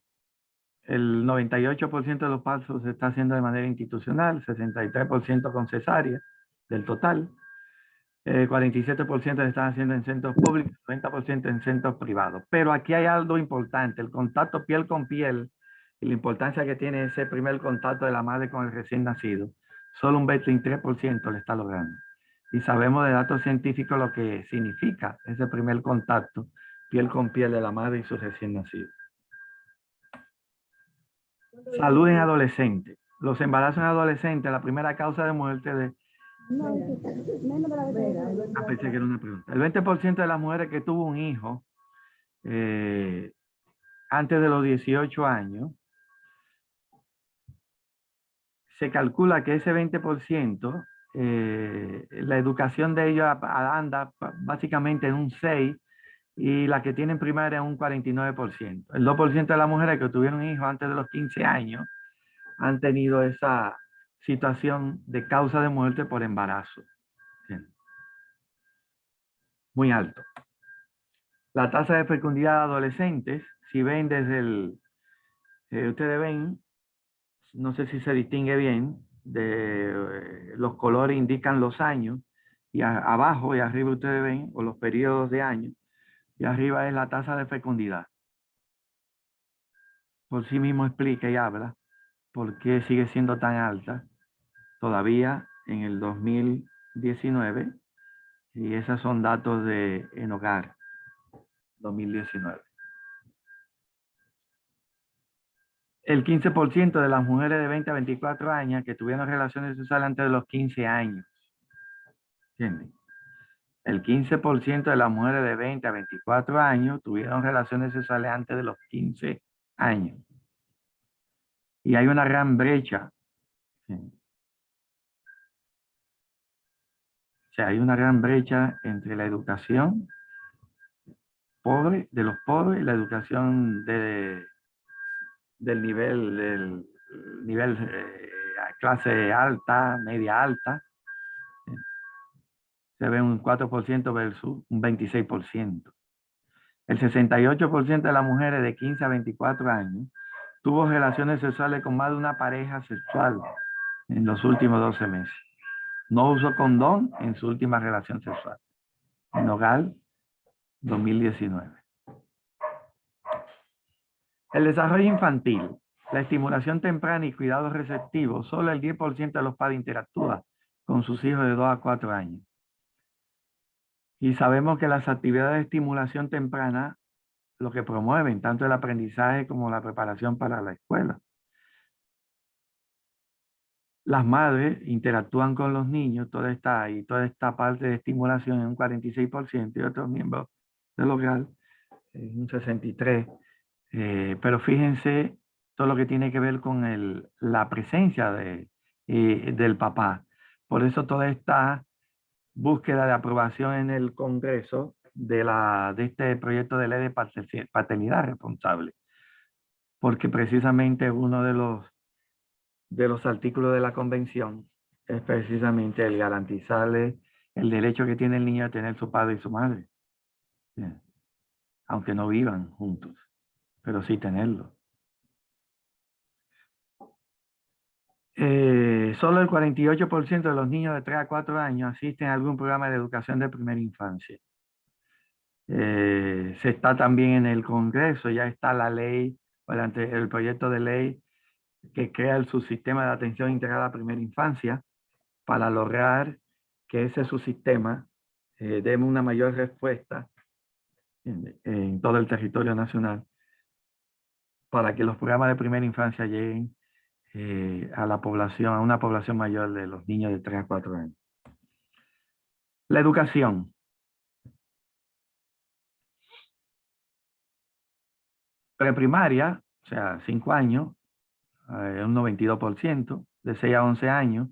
el 98% de los partos se está haciendo de manera institucional, 63% con cesárea del total, 47% se están haciendo en centros públicos, 90% en centros privados. Pero aquí hay algo importante, el contacto piel con piel y la importancia que tiene ese primer contacto de la madre con el recién nacido. Solo un 23% lo está logrando. Y sabemos de datos científicos lo que significa ese primer contacto piel con piel de la madre y su recién nacido. Salud en adolescentes. Los embarazos en adolescentes, la primera causa de muerte de... Pensé que era una pregunta. El 20% de las mujeres que tuvo un hijo antes de los 18 años, se calcula que ese 20%, la educación de ellos anda básicamente en un 6 y la que tienen primaria en un 49%. El 2% de las mujeres que tuvieron hijos antes de los 15 años han tenido esa situación de causa de muerte por embarazo. Muy alto. La tasa de fecundidad de adolescentes, si ven desde el... ustedes ven, no sé si se distingue bien, los colores indican los años, y abajo y arriba ustedes ven, o los periodos de años, y arriba es la tasa de fecundidad. Por sí mismo explica y habla por qué sigue siendo tan alta todavía en el 2019, y esos son datos de Enogar 2019. El 15% de las mujeres de 20 a 24 años que tuvieron relaciones sexuales antes de los 15 años. ¿Entienden? El 15% de las mujeres de 20 a 24 años tuvieron relaciones sexuales antes de los 15 años. Y hay una gran brecha. ¿Sí? O sea, hay una gran brecha entre la educación pobre, de los pobres, y la educación del nivel clase alta, media alta. Se ve un 4% versus un 26%. El 68% de las mujeres de 15 a 24 años tuvo relaciones sexuales con más de una pareja sexual en los últimos 12 meses. No usó condón en su última relación sexual. En Hogar 2019. El desarrollo infantil, la estimulación temprana y cuidados receptivos, solo el 10% de los padres interactúa con sus hijos de 2 a 4 años. Y sabemos que las actividades de estimulación temprana lo que promueven tanto el aprendizaje como la preparación para la escuela. Las madres interactúan con los niños, toda esta parte de estimulación en un 46% y otros miembros del hogar en un 63%. Pero fíjense todo lo que tiene que ver con la presencia del papá. Por eso toda esta búsqueda de aprobación en el Congreso de este proyecto de ley de paternidad responsable. Porque precisamente uno de los artículos de la convención es precisamente el garantizarle el derecho que tiene el niño a tener su padre y su madre. Bien. Aunque no vivan juntos, pero sí tenerlo. Solo el 48% de los niños de 3 a 4 años asisten a algún programa de educación de primera infancia. Se está también en el Congreso, ya está la ley, el proyecto de ley que crea el subsistema de atención integrada a primera infancia para lograr que ese subsistema dé una mayor respuesta en todo el territorio nacional para que los programas de primera infancia lleguen a la población, a una población mayor de los niños de 3 a 4 años. La educación. Preprimaria, o sea, 5 años, un 92%, de 6 a 11 años,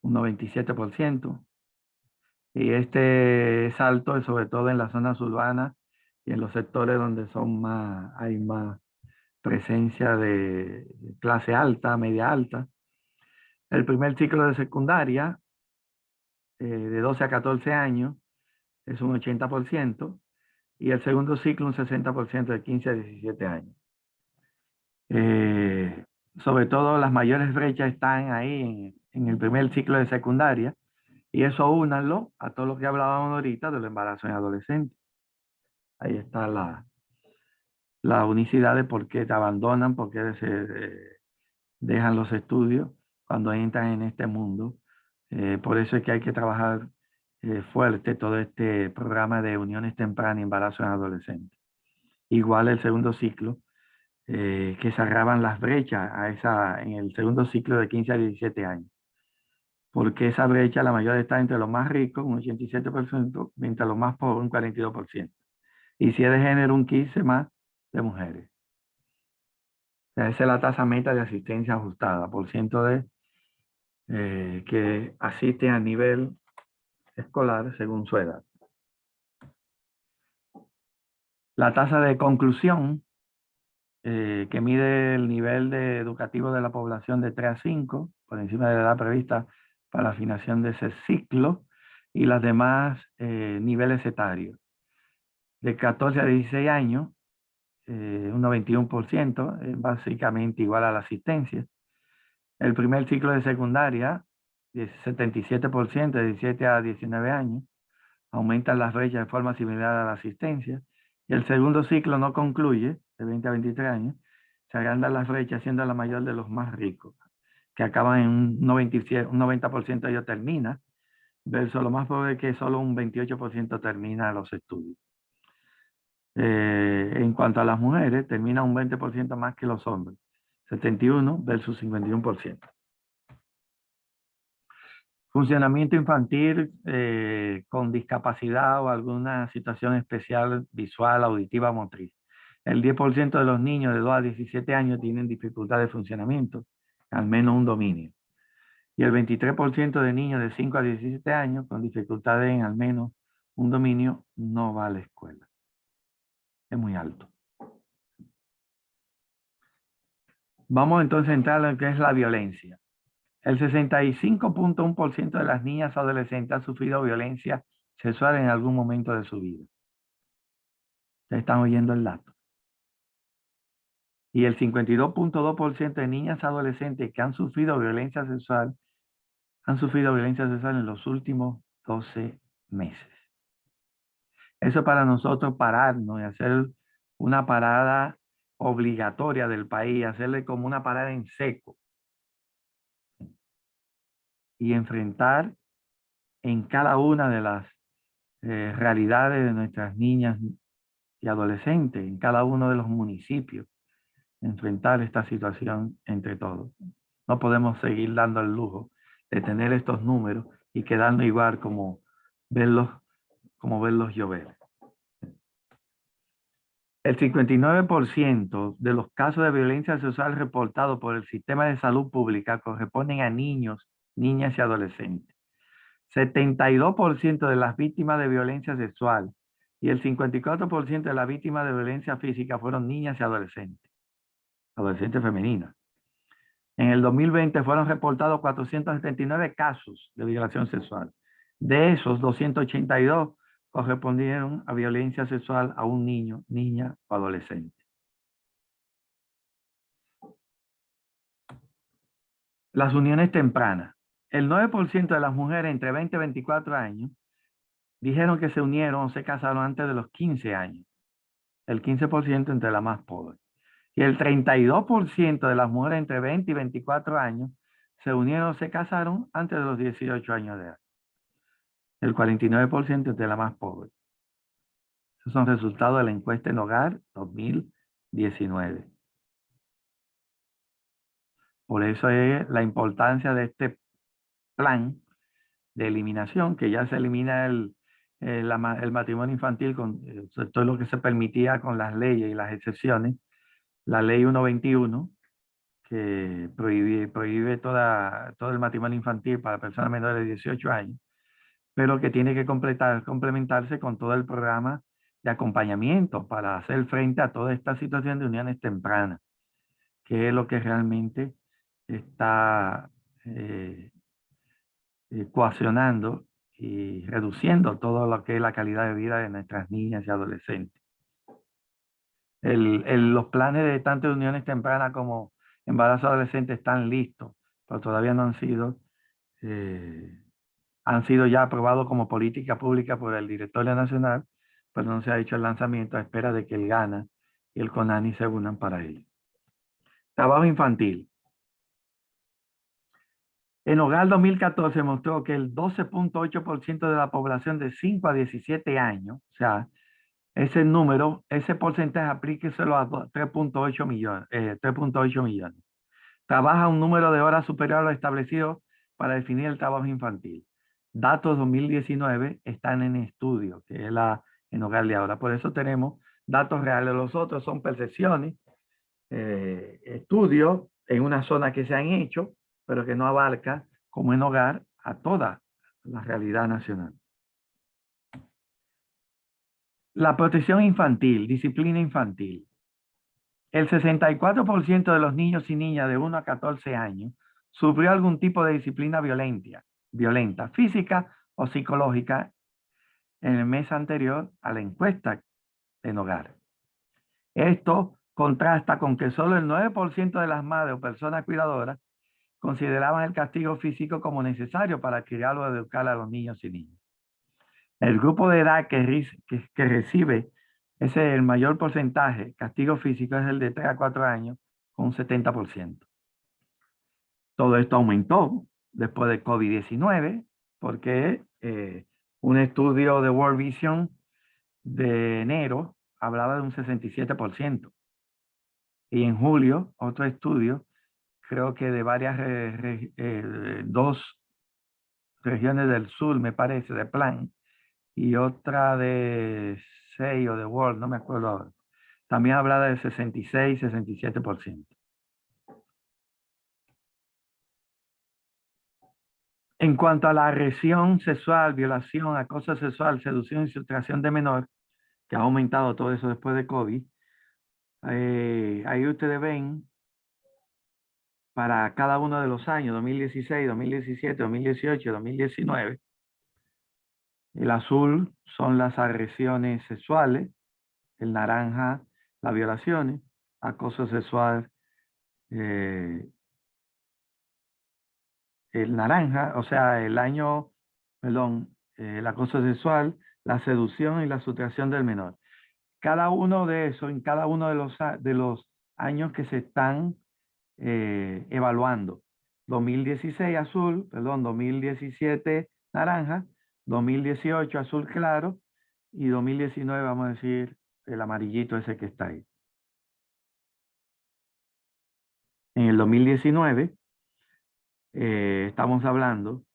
un 97%. Y este es alto, sobre todo en las zonas urbanas y en los sectores donde hay más presencia de clase alta, media alta. El primer ciclo de secundaria, de 12 a 14 años, es un 80%, y el segundo ciclo un 60% de 15 a 17 años. Sobre todo las mayores brechas están ahí en el primer ciclo de secundaria, y eso únanlo a todo lo que hablábamos ahorita del embarazo en adolescentes. Ahí está la unicidad de por qué te abandonan, por qué se dejan los estudios cuando entran en este mundo. Por eso es que hay que trabajar fuerte todo este programa de uniones tempranas y embarazo en adolescentes. Igual el segundo ciclo, que se agravan las brechas en el segundo ciclo de 15 a 17 años. Porque esa brecha, la mayor está entre los más ricos, un 87%, mientras los más pobres, un 42%. Y si es de género, un 15% más de mujeres. O sea, esa es la tasa meta de asistencia ajustada, por ciento de que asisten a nivel escolar según su edad. La tasa de conclusión, que mide el nivel educativo de la población de 3 a 5, por encima de la edad prevista para la afinación de ese ciclo, y las demás niveles etarios. De 14 a 16 años, un 91%, básicamente igual a la asistencia. El primer ciclo de secundaria, 77%, de 17 a 19 años, aumentan las brechas de forma similar a la asistencia. Y el segundo ciclo no concluye, de 20 a 23 años, se agrandan las brechas siendo la mayor de los más ricos, que acaban en un 90% de ellos termina, versus lo más pobre que solo un 28% termina los estudios. En cuanto a las mujeres, termina un 20% más que los hombres, 71 versus 51%. Funcionamiento infantil con discapacidad o alguna situación especial visual, auditiva, motriz. El 10% de los niños de 2 a 17 años tienen dificultad de funcionamiento, al menos un dominio. Y el 23% de niños de 5 a 17 años con dificultades en al menos un dominio no va a la escuela. Es muy alto. Vamos entonces a entrar en lo que es la violencia. El 65.1% de las niñas adolescentes han sufrido violencia sexual en algún momento de su vida. Ya están oyendo el dato. Y el 52.2% de niñas adolescentes que han sufrido violencia sexual en los últimos 12 meses. Eso para nosotros pararnos y hacer una parada obligatoria del país, hacerle como una parada en seco y enfrentar en cada una de las realidades de nuestras niñas y adolescentes, en cada uno de los municipios, enfrentar esta situación entre todos. No podemos seguir dando el lujo de tener estos números y quedarnos igual como verlos llover. El 59% de los casos de violencia sexual reportados por el sistema de salud pública corresponden a niños, niñas y adolescentes. 72% de las víctimas de violencia sexual y el 54% de las víctimas de violencia física fueron niñas y adolescentes femeninas. En el 2020 fueron reportados 479 casos de violación sexual. De esos, 282 correspondieron a violencia sexual a un niño, niña o adolescente. Las uniones tempranas. El 9% de las mujeres entre 20 y 24 años dijeron que se unieron o se casaron antes de los 15 años. El 15% entre las más pobres. Y el 32% de las mujeres entre 20 y 24 años se unieron o se casaron antes de los 18 años de edad. El 49% entre las más pobres. Esos son resultados de la encuesta en Hogar 2019. Por eso es la importancia de este plan de eliminación, que ya se elimina el matrimonio infantil con todo lo que se permitía con las leyes y las excepciones. La ley 121, que prohíbe todo el matrimonio infantil para personas menores de 18 años, pero que tiene que complementarse con todo el programa de acompañamiento para hacer frente a toda esta situación de uniones tempranas, que es lo que realmente está coaccionando y reduciendo todo lo que es la calidad de vida de nuestras niñas y adolescentes. Los planes de tanto de uniones tempranas como embarazo adolescente están listos, pero todavía no han sido ya aprobados como política pública por el Directorio Nacional, pero no se ha hecho el lanzamiento a espera de que el GANA y el CONANI se unan para ello. Trabajo infantil. En Hogar 2014 mostró que el 12.8% de la población de 5 a 17 años, o sea, ese número, ese porcentaje aplíqueselo a 3.8 millones, 3.8 millones. Trabaja un número de horas superior a lo establecido para definir el trabajo infantil. Datos 2019 están en estudio, que es la en Hogar de ahora. Por eso tenemos datos reales. Los otros son percepciones, estudios en una zona que se han hecho, pero que no abarca, como en Hogar, a toda la realidad nacional. La protección infantil, disciplina infantil. El 64% de los niños y niñas de 1 a 14 años sufrió algún tipo de disciplina violenta, física o psicológica en el mes anterior a la encuesta en Hogar. Esto contrasta con que solo el 9% de las madres o personas cuidadoras consideraban el castigo físico como necesario para criar o educar a los niños y niñas. El grupo de edad que recibe ese el mayor porcentaje, castigo físico, es el de 3 a 4 años, con un 70%. Todo esto aumentó después de COVID-19, porque un estudio de World Vision de enero hablaba de un 67%. Y en julio, otro estudio, creo que de varias, 2 regiones del sur, me parece, de Plan, y otra de 6 o de World, no me acuerdo ahora. También hablaba de 66, 67%. En cuanto a la agresión sexual, violación, acoso sexual, seducción y sustracción de menor, que ha aumentado todo eso después de COVID, ahí ustedes ven para cada uno de los años, 2016, 2017, 2018, 2019, el azul son las agresiones sexuales, el naranja las violaciones, acoso sexual, el naranja, o sea, el acoso sexual, la seducción y la sustracción del menor. Cada uno de esos, en cada uno de los años que se están evaluando. 2016 azul, perdón, 2017 naranja, 2018 azul claro y 2019 vamos a decir el amarillito ese que está ahí. En el 2019 estamos hablando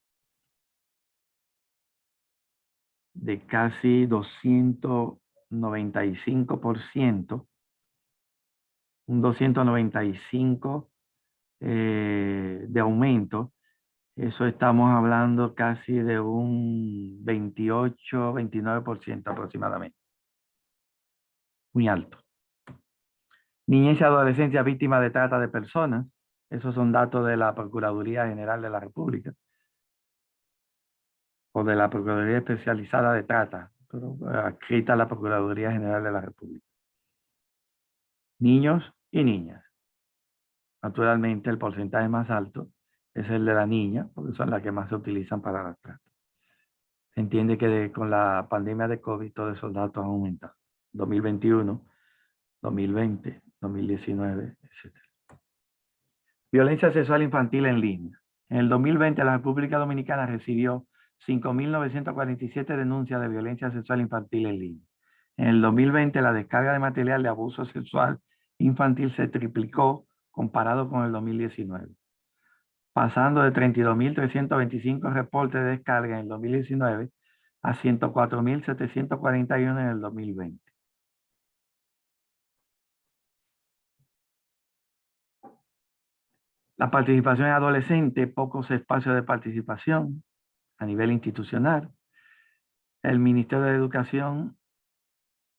de casi 295%, un 295 de aumento. Eso estamos hablando casi de un 28, 29% aproximadamente. Muy alto. Niñez y adolescencia víctima de trata de personas. Esos son datos de la Procuraduría General de la República o de la Procuraduría Especializada de Trata, pero adscrita a la Procuraduría General de la República. Niños y niñas. Naturalmente, el porcentaje más alto es el de la niña, porque son las que más se utilizan para la trata. Se entiende que con la pandemia de COVID todos esos datos han aumentado. 2021, 2020, 2019, etc. Violencia sexual infantil en línea. En el 2020 la República Dominicana recibió 5.947 denuncias de violencia sexual infantil en línea. En el 2020 la descarga de material de abuso sexual infantil se triplicó comparado con el 2019, pasando de 32.325 reportes de descarga en el 2019 a 104.741 en el 2020. La participación en adolescente, pocos espacios de participación a nivel institucional. El Ministerio de Educación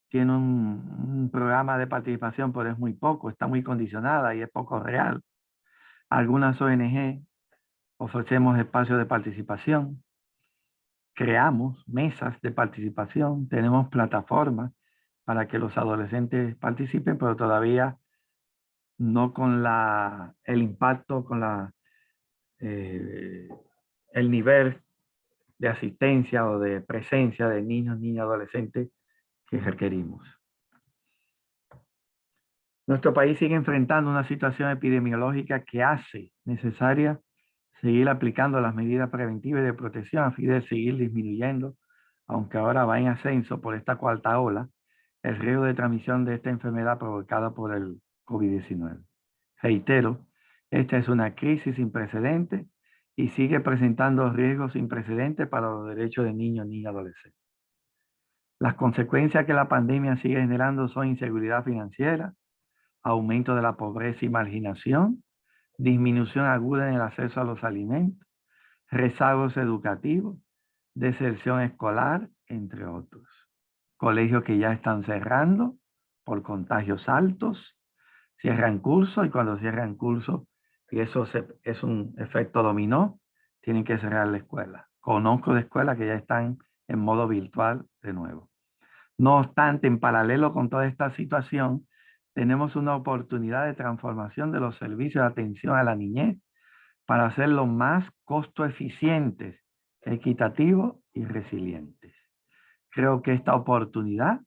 tiene un programa de participación, pero es muy poco, está muy condicionada y es poco real. Algunas ONG ofrecemos espacios de participación, creamos mesas de participación, tenemos plataformas para que los adolescentes participen, pero todavía no con el impacto, con el nivel de asistencia o de presencia de niños, niñas, adolescentes que requerimos. Nuestro país sigue enfrentando una situación epidemiológica que hace necesaria seguir aplicando las medidas preventivas y de protección a fin de seguir disminuyendo, aunque ahora va en ascenso por esta cuarta ola, el riesgo de transmisión de esta enfermedad provocada por el COVID-19. Reitero, esta es una crisis sin precedentes y sigue presentando riesgos sin precedentes para los derechos de niños, niñas y adolescentes. Las consecuencias que la pandemia sigue generando son inseguridad financiera, aumento de la pobreza y marginación, disminución aguda en el acceso a los alimentos, rezagos educativos, deserción escolar, entre otros. Colegios que ya están cerrando por contagios altos, cierran cursos y cuando cierran cursos, y eso es un efecto dominó, tienen que cerrar la escuela. Conozco de escuelas que ya están en modo virtual de nuevo. No obstante, en paralelo con toda esta situación, tenemos una oportunidad de transformación de los servicios de atención a la niñez para hacerlos más costo eficientes, equitativos y resilientes. Creo que esta oportunidad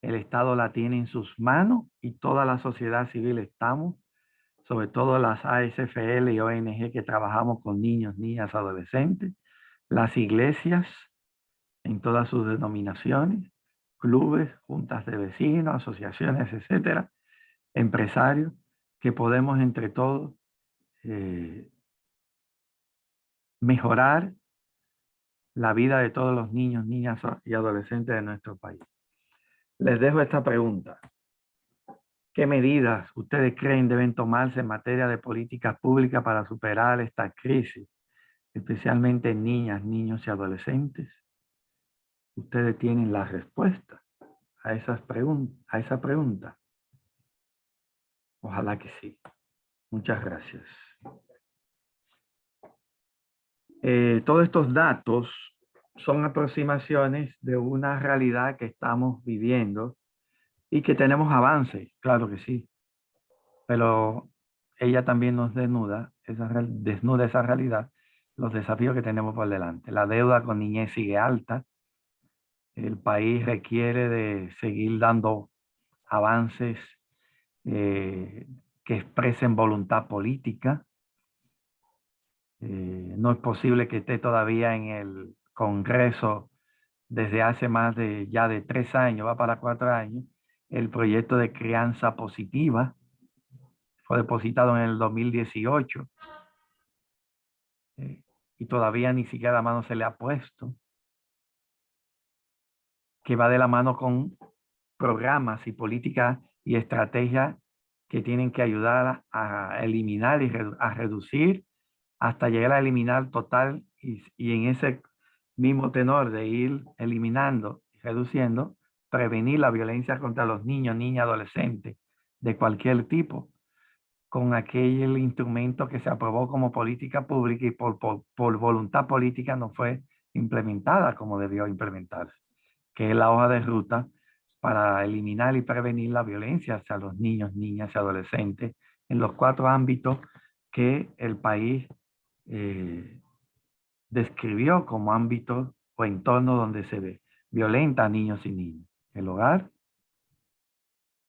el Estado la tiene en sus manos y toda la sociedad civil estamos, sobre todo las ASFL y ONG que trabajamos con niños, niñas, adolescentes, las iglesias en todas sus denominaciones, clubes, juntas de vecinos, asociaciones, etcétera, empresarios, que podemos entre todos mejorar la vida de todos los niños, niñas y adolescentes de nuestro país. Les dejo esta pregunta. ¿Qué medidas ustedes creen deben tomarse en materia de políticas públicas para superar esta crisis, especialmente en niñas, niños y adolescentes? Ustedes tienen la respuesta a esa pregunta. Ojalá que sí. Muchas gracias. Todos estos datos son aproximaciones de una realidad que estamos viviendo y que tenemos avances, claro que sí. Pero ella también nos desnuda esa realidad, los desafíos que tenemos por delante. La deuda con niñez sigue alta. El país requiere de seguir dando avances que expresen voluntad política. No es posible que esté todavía en el Congreso desde hace más de 3 años, va para 4 años, el proyecto de crianza positiva. Fue depositado en el 2018 y todavía ni siquiera la mano se le ha puesto, que va de la mano con programas y políticas y estrategias que tienen que ayudar a eliminar y a reducir hasta llegar a eliminar total y en ese mismo tenor de ir eliminando y reduciendo, prevenir la violencia contra los niños, niñas, adolescentes de cualquier tipo, con aquel instrumento que se aprobó como política pública y por voluntad política no fue implementada como debió implementarse, que es la hoja de ruta para eliminar y prevenir la violencia hacia los niños, niñas y adolescentes en los 4 ámbitos que el país describió como ámbitos o entornos donde se violenta a niños y niñas. El hogar,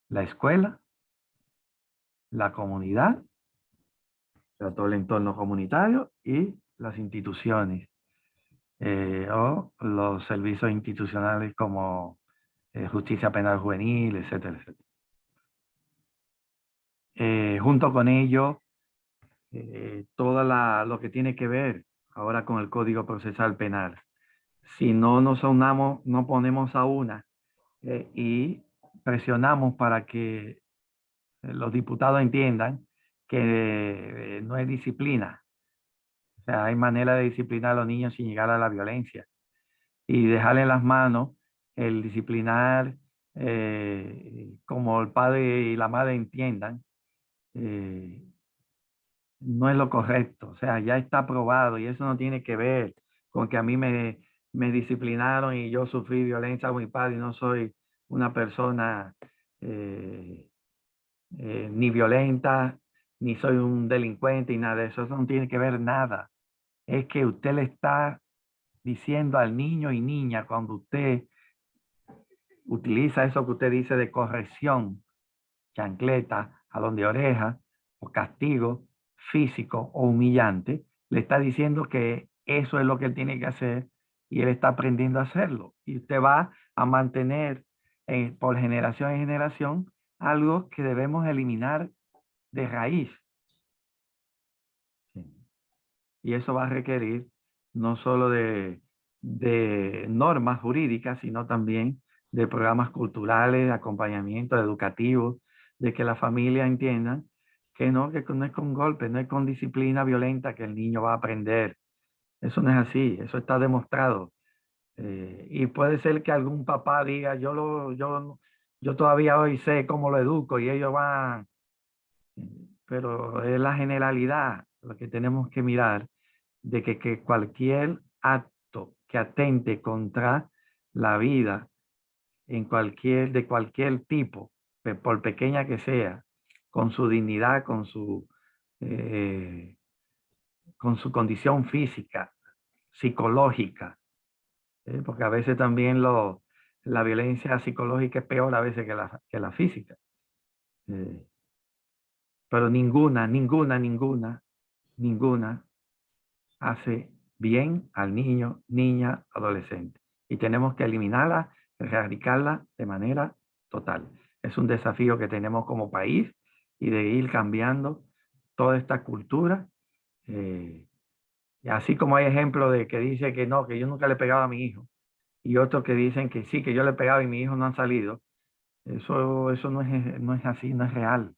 la escuela, la comunidad, o sea, todo el entorno comunitario y las instituciones o los servicios institucionales como justicia penal juvenil, etcétera, etcétera. Junto con ello, todo lo que tiene que ver ahora con el Código Procesal Penal. Si no nos aunamos, no ponemos a una y presionamos para que los diputados entiendan que no es disciplina. O sea, hay manera de disciplinar a los niños sin llegar a la violencia. Y dejarle en las manos el disciplinar como el padre y la madre entiendan, no es lo correcto. O sea, ya está aprobado y eso no tiene que ver con que a mí me disciplinaron y yo sufrí violencia con mi padre y no soy una persona ni violenta, ni soy un delincuente y nada de eso. Eso no tiene que ver nada. Es que usted le está diciendo al niño y niña cuando usted utiliza eso que usted dice de corrección, chancleta, jalón de oreja o castigo físico o humillante, le está diciendo que eso es lo que él tiene que hacer y él está aprendiendo a hacerlo. Y usted va a mantener por generación en generación algo que debemos eliminar de raíz. Sí. Y eso va a requerir no solo de normas jurídicas, sino también de programas culturales, de acompañamiento educativo, de que la familia entienda que no es con golpe, no es con disciplina violenta que el niño va a aprender. Eso no es así, eso está demostrado. Y puede ser que algún papá diga, yo todavía hoy sé cómo lo educo y ellos van, pero es la generalidad lo que tenemos que mirar de que cualquier acto que atente contra la vida de cualquier tipo, por pequeña que sea, con su dignidad, eh, con su condición física, psicológica, porque a veces también la violencia psicológica es peor a veces que la física. Pero ninguna hace bien al niño, niña, adolescente. Y tenemos que eliminarla, erradicarla de manera total. Es un desafío que tenemos como país y de ir cambiando toda esta cultura. Y así como hay ejemplos de que dice que no, que yo nunca le pegaba a mi hijo, y otros que dicen que sí, que yo le pegaba y mi hijo no han salido, eso no es así, no es real.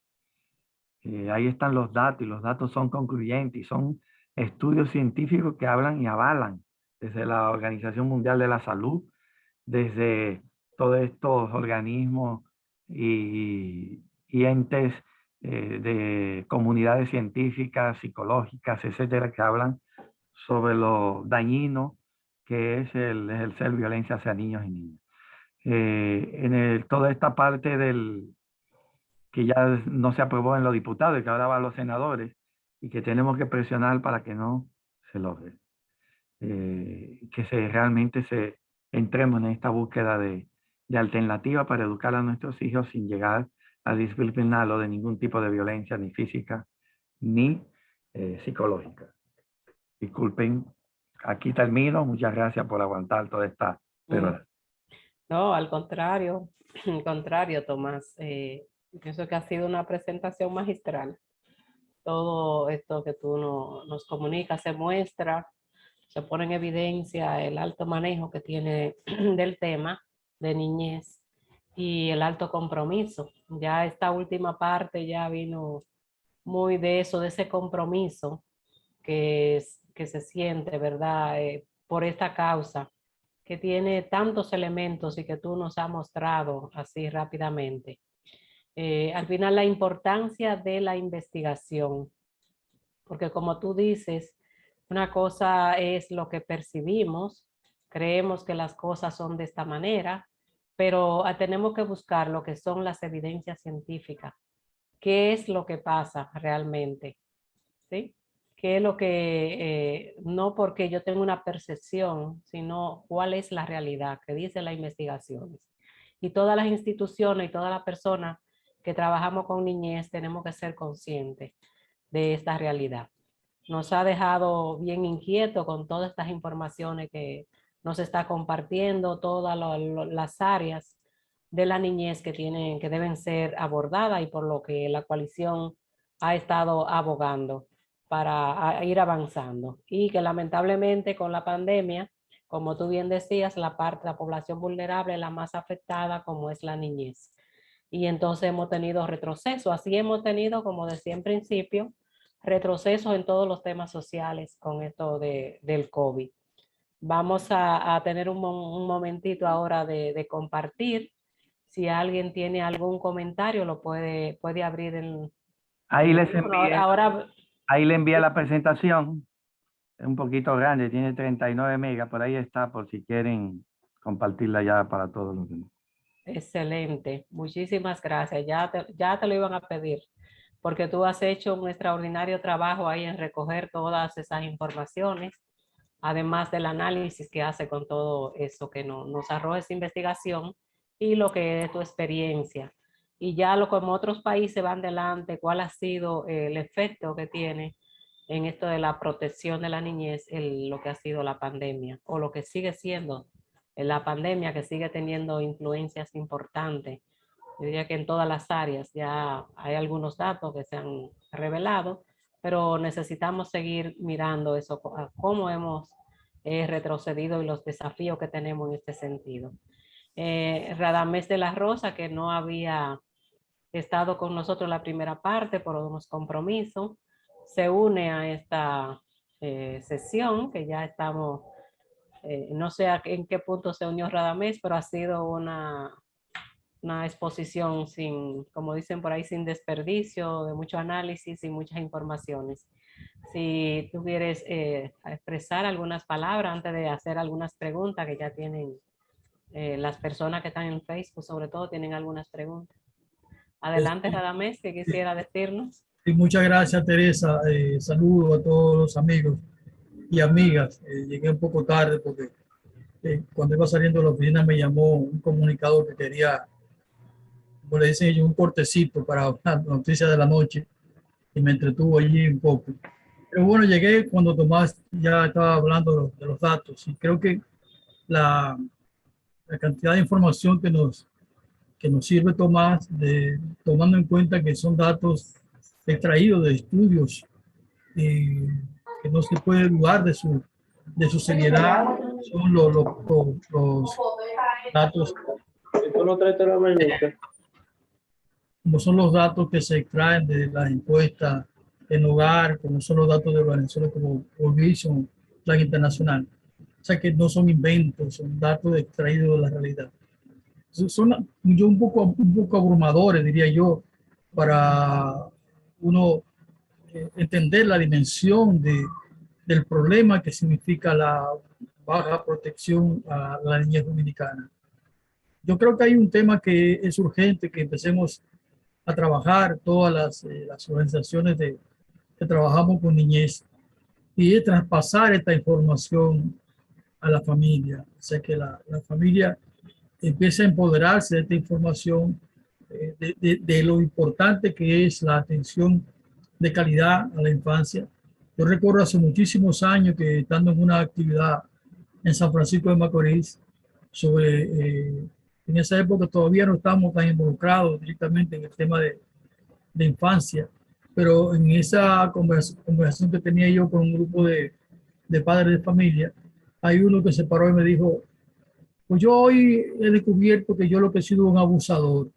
Ahí están los datos y los datos son concluyentes y son estudios científicos que hablan y avalan desde la Organización Mundial de la Salud, desde todos estos organismos y entes de comunidades científicas, psicológicas, etcétera, que hablan sobre lo dañino que es el ejercer violencia hacia niños y niñas. Toda esta parte que ya no se aprobó en los diputados y que ahora va a los senadores y que tenemos que presionar para que no se logre. Realmente entremos en esta búsqueda de alternativa para educar a nuestros hijos sin llegar a disciplinarlo de ningún tipo de violencia, ni física, ni psicológica. Disculpen, aquí termino. Muchas gracias por aguantar toda esta... Pero No, al contrario, al contrario, Tomás. Pienso que ha sido una presentación magistral. Todo esto que tú nos comunicas se muestra, se pone en evidencia el alto manejo que tiene del tema de niñez y el alto compromiso. Ya esta última parte ya vino muy de eso, de ese compromiso que se siente, ¿verdad? Por esta causa que tiene tantos elementos y que tú nos has mostrado así rápidamente. Al final, la importancia de la investigación, porque como tú dices, una cosa es lo que percibimos, creemos que las cosas son de esta manera, pero tenemos que buscar lo que son las evidencias científicas. ¿Qué es lo que pasa realmente? ¿Sí? ¿Qué es lo que, no porque yo tengo una percepción, sino cuál es la realidad que dice las investigaciones? Y todas las instituciones y todas las personas que trabajamos con niñez tenemos que ser conscientes de esta realidad. Nos ha dejado bien inquieto con todas estas informaciones que nos está compartiendo, todas las áreas de la niñez que deben ser abordadas y por lo que la coalición ha estado abogando para ir avanzando. Y que lamentablemente con la pandemia, como tú bien decías, la población vulnerable es la más afectada, como es la niñez. Y entonces hemos tenido retroceso. Así hemos tenido, como decía en principio, retrocesos en todos los temas sociales con esto del COVID. Vamos a tener un momentito ahora de compartir. Si alguien tiene algún comentario, lo puede abrir el ahí les micrófono. envié, Ahora, ahí le envié la presentación. Es un poquito grande, tiene 39 megas, por ahí está, por si quieren compartirla ya para todos los demás. excelente. Muchísimas gracias. Ya te lo iban a pedir, porque tú has hecho un extraordinario trabajo ahí en recoger todas esas informaciones, además del análisis que hace con todo eso que nos arroja esa investigación y lo que es tu experiencia. Y ya como otros países van adelante, cuál ha sido el efecto que tiene en esto de la protección de la niñez lo que ha sido la pandemia, o lo que sigue siendo la pandemia, que sigue teniendo influencias importantes. Yo diría que en todas las áreas ya hay algunos datos que se han revelado, pero necesitamos seguir mirando eso, cómo hemos retrocedido y los desafíos que tenemos en este sentido. Radamés de la Rosa, que no había estado con nosotros en la primera parte por unos compromisos, se une a esta sesión, que ya estamos, no sé en qué punto se unió Radamés, pero ha sido una exposición sin, como dicen por ahí, sin desperdicio, de mucho análisis y muchas informaciones. Si tú quieres expresar algunas palabras antes de hacer algunas preguntas que ya tienen las personas que están en Facebook, sobre todo, tienen algunas preguntas. Adelante, Radamés, que quisiera decirnos. Sí, muchas gracias, Teresa. Saludos a todos los amigos y amigas. Llegué un poco tarde porque cuando iba saliendo de la oficina me llamó un comunicador que quería, como le dicen ellos, un cortecito para una noticia de la noche y me entretuvo allí un poco. Pero bueno, llegué cuando Tomás ya estaba hablando de los datos y creo que la cantidad de información que nos sirve Tomás, tomando en cuenta que son datos extraídos de estudios que no se puede dudar de su seriedad, son los datos, como son los datos que se extraen de las encuestas en hogar, como son los datos de organizaciones como World Vision, Plan Internacional. O sea que no son inventos, son datos extraídos de la realidad. Son un poco abrumadores, diría yo, para uno entender la dimensión del problema que significa la baja protección a la niñez dominicana. Yo creo que hay un tema que es urgente que empecemos a trabajar todas las organizaciones que trabajamos con niñez y es traspasar esta información a la familia. O sea, que la familia empiece a empoderarse de esta información, de lo importante que es la atención de calidad a la infancia. Yo recuerdo hace muchísimos años que estando en una actividad en San Francisco de Macorís, en esa época todavía no estábamos tan involucrados directamente en el tema de infancia, pero en esa conversación que tenía yo con un grupo de padres de familia, hay uno que se paró y me dijo, pues yo hoy he descubierto que yo lo que he sido un abusador.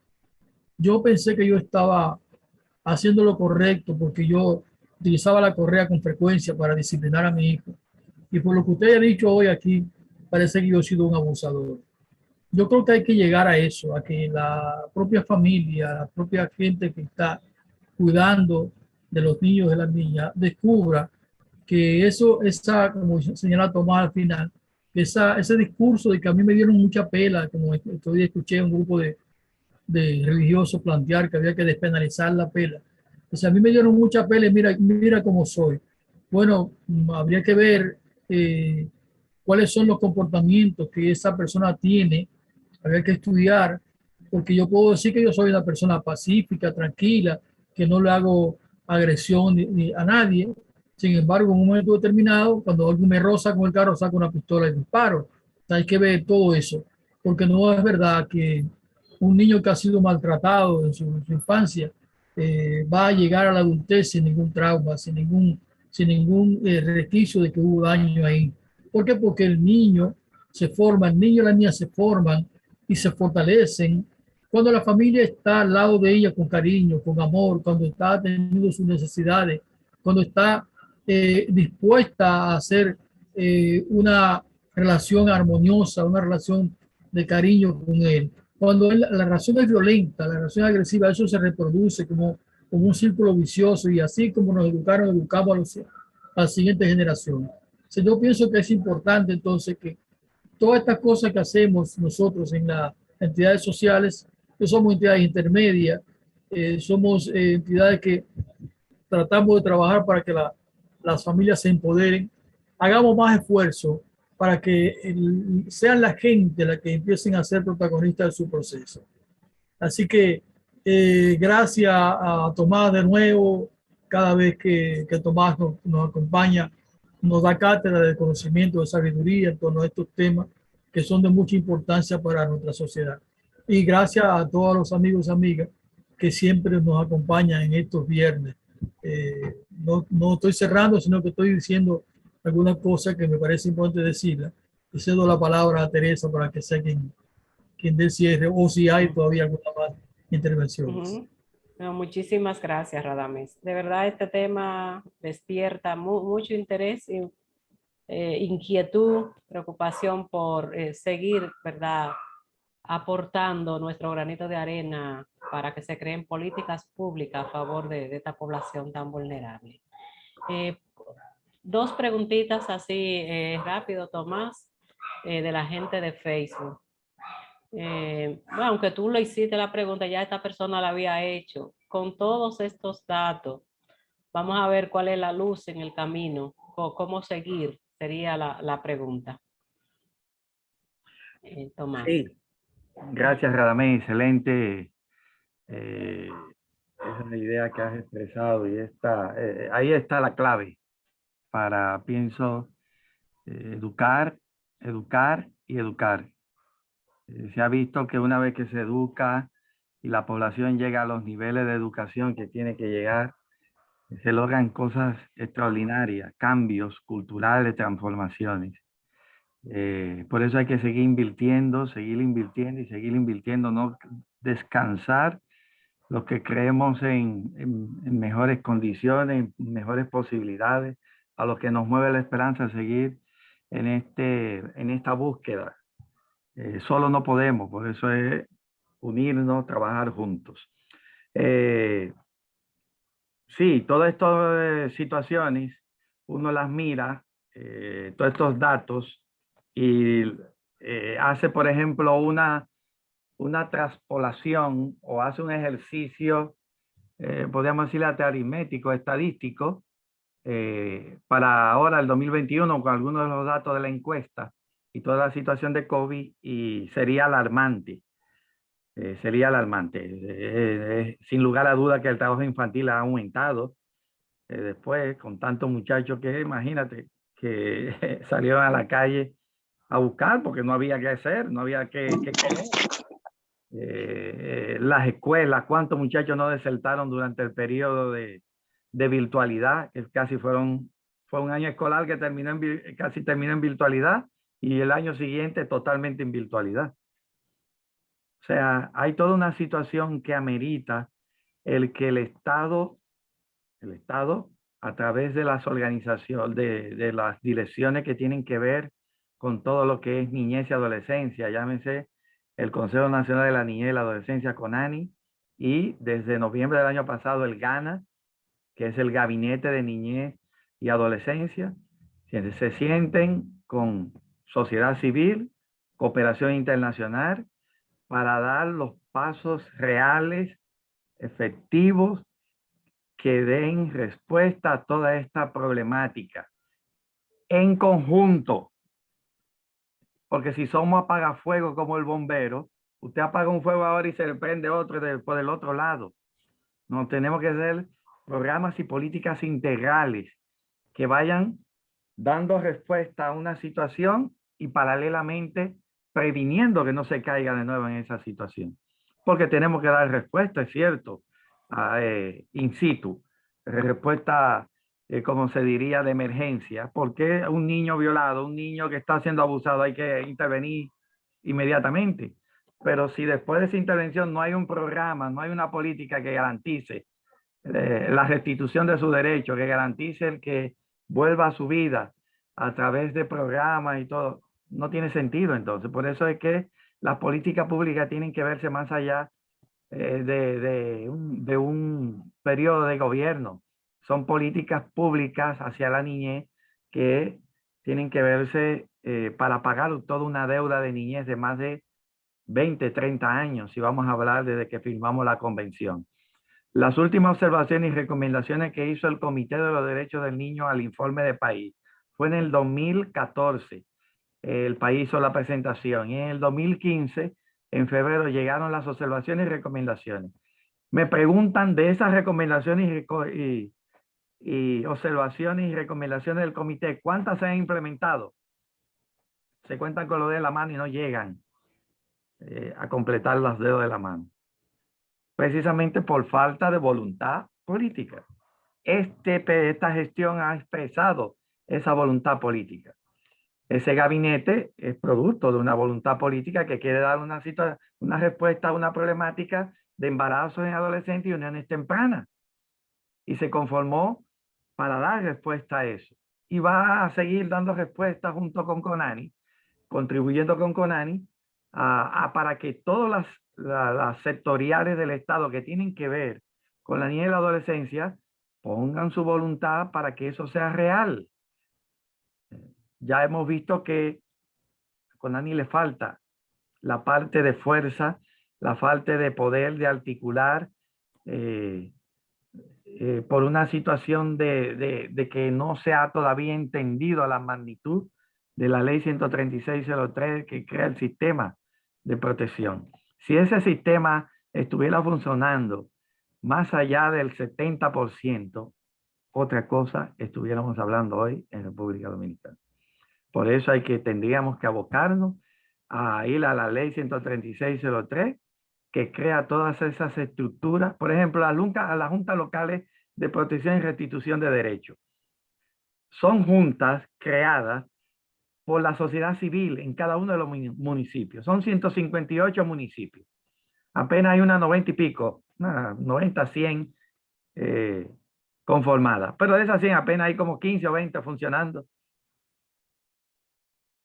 Yo pensé que yo estaba haciendo lo correcto porque yo utilizaba la correa con frecuencia para disciplinar a mi hijo. Y por lo que usted ha dicho hoy aquí, parece que yo he sido un abusador. Yo creo que hay que llegar a eso, a que la propia familia, la propia gente que está cuidando de los niños y de las niñas, descubra que como señala Tomás al final, ese discurso de que a mí me dieron mucha pela, como todavía escuché a un grupo de religiosos plantear que había que despenalizar la pela. O sea, a mí me dieron mucha pela y mira cómo soy. Bueno, habría que ver cuáles son los comportamientos que esa persona tiene, habría que estudiar, porque yo puedo decir que yo soy una persona pacífica, tranquila, que no le hago agresión ni a nadie. Sin embargo, en un momento determinado, cuando alguien me roza con el carro, saco una pistola y disparo. O sea, hay que ver todo eso, porque no es verdad que un niño que ha sido maltratado en su infancia va a llegar a la adultez sin ningún trauma, sin ningún resquicio de que hubo daño ahí. ¿Por qué? Porque el niño se forma, el niño y la niña se forman y se fortalecen cuando la familia está al lado de ella con cariño, con amor, cuando está atendiendo sus necesidades, cuando está dispuesta a hacer una relación armoniosa, una relación de cariño con él. Cuando la relación es violenta, la relación agresiva, eso se reproduce como un círculo vicioso y así como nos educaron, educamos a la siguiente generación. Entonces, yo pienso que es importante entonces que todas estas cosas que hacemos nosotros en las entidades sociales, que somos entidades intermedias, somos entidades que tratamos de trabajar para que las familias se empoderen, hagamos más esfuerzo para que sean la gente la que empiecen a ser protagonistas de su proceso. Así que gracias a Tomás de nuevo, cada vez que Tomás nos acompaña, nos da cátedra de conocimiento, de sabiduría en torno a estos temas que son de mucha importancia para nuestra sociedad. Y gracias a todos los amigos y amigas que siempre nos acompañan en estos viernes. No estoy cerrando, sino que estoy diciendo alguna cosa que me parece importante decirla. Y cedo la palabra a Teresa para que sea quien dé cierre, o si hay todavía alguna más intervenciones. Ujú. No, muchísimas gracias, Radames. De verdad, este tema despierta mucho interés y inquietud, preocupación por seguir, ¿verdad?, aportando nuestro granito de arena para que se creen políticas públicas a favor de esta población tan vulnerable. Eh, Dos preguntitas así rápido, Tomás, de la gente de Facebook. Bueno, aunque tú le hiciste la pregunta, ya esta persona la había hecho. Con todos estos datos, vamos a ver cuál es la luz en el camino, o cómo seguir, sería la pregunta. Tomás. Sí, gracias, Radamés. Excelente esa idea que has expresado y ahí está la clave para, pienso, educar, educar y educar. Se ha visto que una vez que se educa y la población llega a los niveles de educación que tiene que llegar, se logran cosas extraordinarias, cambios culturales, transformaciones. Por eso hay que seguir invirtiendo y seguir invirtiendo, no descansar los que creemos en mejores condiciones, en mejores posibilidades, a los que nos mueve la esperanza de seguir en esta búsqueda. Solo no podemos, por eso es unirnos, trabajar juntos. Sí, todas estas situaciones, uno las mira, todos estos datos, y hace, por ejemplo, una traspolación o hace un ejercicio, podríamos decirle aritmético, estadístico, para ahora el 2021 con algunos de los datos de la encuesta y toda la situación de COVID, y sería alarmante. Sería alarmante. Sin lugar a duda que el trabajo infantil ha aumentado después, con tantos muchachos que, imagínate, que salieron a la calle a buscar porque no había que hacer, no había que comer. Las escuelas, cuántos muchachos no desertaron durante el periodo de virtualidad, que fue un año escolar que casi terminó en virtualidad, y el año siguiente totalmente en virtualidad. O sea, hay toda una situación que amerita el que el Estado, a través de las organizaciones, de las direcciones que tienen que ver con todo lo que es niñez y adolescencia, llámese el Consejo Nacional de la Niñez y la Adolescencia, CONANI, y desde noviembre del año pasado el GANA, que es el Gabinete de Niñez y Adolescencia, se sienten con sociedad civil, cooperación internacional, para dar los pasos reales, efectivos, que den respuesta a toda esta problemática en conjunto. Porque si somos apagafuegos como el bombero, usted apaga un fuego ahora y se le prende otro por el otro lado. No, tenemos que hacer programas y políticas integrales que vayan dando respuesta a una situación y paralelamente previniendo que no se caiga de nuevo en esa situación. Porque tenemos que dar respuesta, es cierto, in situ, respuesta, como se diría, de emergencia. Porque un niño violado, un niño que está siendo abusado, hay que intervenir inmediatamente. Pero si después de esa intervención no hay un programa, no hay una política que garantice la restitución de su derecho, que garantice el que vuelva a su vida a través de programas y todo, no tiene sentido. Entonces, por eso es que las políticas públicas tienen que verse más allá de un periodo de gobierno. Son políticas públicas hacia la niñez que tienen que verse para pagar toda una deuda de niñez de más de 20, 30 años, si vamos a hablar desde que firmamos la convención. Las últimas observaciones y recomendaciones que hizo el Comité de los Derechos del Niño al informe de país fue en el 2014. El país hizo la presentación, y en el 2015, en febrero, llegaron las observaciones y recomendaciones. Me preguntan de esas recomendaciones y observaciones y recomendaciones del comité, ¿cuántas se han implementado? Se cuentan con los dedos de la mano y no llegan a completar los dedos de la mano. Precisamente por falta de voluntad política. Esta gestión ha expresado esa voluntad política. Ese gabinete es producto de una voluntad política que quiere dar una respuesta a una problemática de embarazos en adolescentes y uniones tempranas. Y se conformó para dar respuesta a eso. Y va a seguir dando respuesta junto con CONANI, contribuyendo con CONANI para que todas las sectoriales del Estado que tienen que ver con la niñez y la adolescencia pongan su voluntad para que eso sea real. Ya hemos visto que a CONANI le falta la parte de fuerza, la falta de poder de articular por una situación de que no se ha todavía entendido la magnitud de la ley 13603 que crea el sistema de protección. Si ese sistema estuviera funcionando más allá del 70%, otra cosa estuviéramos hablando hoy en República Dominicana. Por eso tendríamos que abocarnos a ir a la ley 13603 que crea todas esas estructuras, por ejemplo, a las juntas locales de protección y restitución de derechos. Son juntas creadas por la sociedad civil en cada uno de los municipios. Son 158 municipios. Apenas hay unas 90 y pico, 90, 100 conformadas. Pero de esas 100 apenas hay como 15 o 20 funcionando.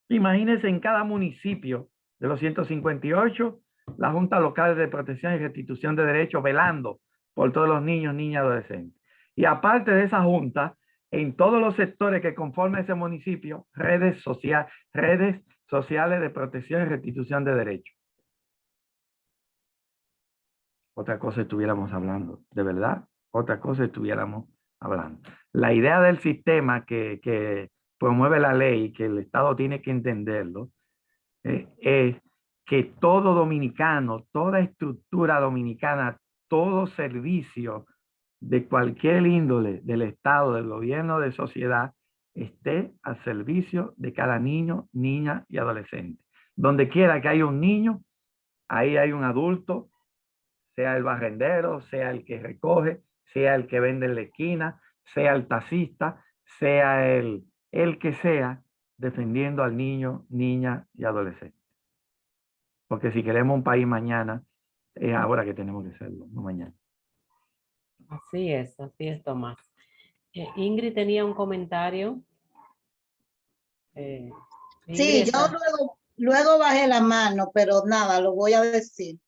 Imagínense en cada municipio de los 158, la Junta Local de Protección y Restitución de Derechos velando por todos los niños, niñas y adolescentes. Y aparte de esa junta, en todos los sectores que conforman ese municipio, redes sociales de protección y restitución de derechos. Otra cosa estuviéramos hablando, de verdad, otra cosa estuviéramos hablando. La idea del sistema que promueve la ley, que el Estado tiene que entenderlo, es que todo dominicano, toda estructura dominicana, todo servicio de cualquier índole del Estado, del gobierno, de sociedad, esté al servicio de cada niño, niña y adolescente. Donde quiera que haya un niño, ahí hay un adulto, sea el barrendero, sea el que recoge, sea el que vende en la esquina, sea el taxista, sea el que sea, defendiendo al niño, niña y adolescente. Porque si queremos un país mañana, es ahora que tenemos que hacerlo, no mañana. Así es, Tomás. Ingrid tenía un comentario. Sí, Ingrid yo luego bajé la mano, pero nada, lo voy a decir.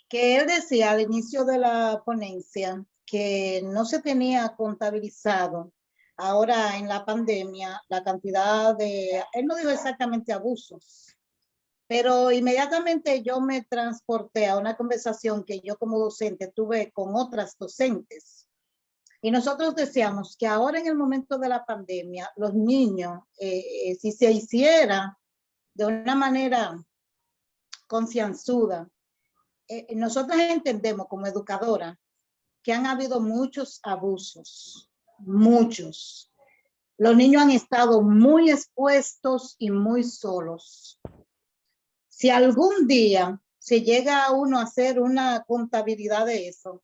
Que él decía al inicio de la ponencia que no se tenía contabilizado ahora en la pandemia la cantidad de, él no dijo exactamente abusos, pero inmediatamente yo me transporté a una conversación que yo como docente tuve con otras docentes. Y nosotros decíamos que ahora en el momento de la pandemia, los niños, si se hiciera de una manera concienzuda, nosotros entendemos como educadora que han habido muchos abusos, muchos. Los niños han estado muy expuestos y muy solos. Si algún día se llega a uno a hacer una contabilidad de eso,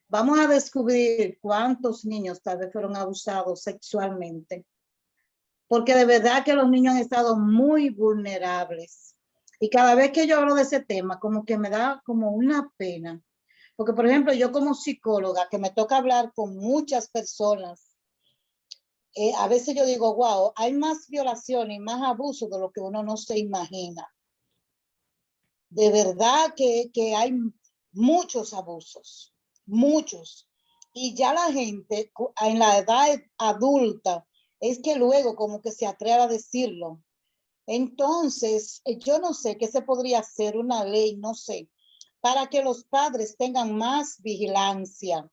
vamos a descubrir cuántos niños tal vez fueron abusados sexualmente. Porque de verdad que los niños han estado muy vulnerables. Y cada vez que yo hablo de ese tema, como que me da como una pena. Porque, por ejemplo, yo como psicóloga, que me toca hablar con muchas personas, a veces yo digo, wow, hay más violaciones y más abusos de lo que uno no se imagina. De verdad que hay muchos abusos, muchos. Y ya la gente en la edad adulta es que luego como que se atreve a decirlo. Entonces, yo no sé qué se podría hacer, una ley, no sé, para que los padres tengan más vigilancia.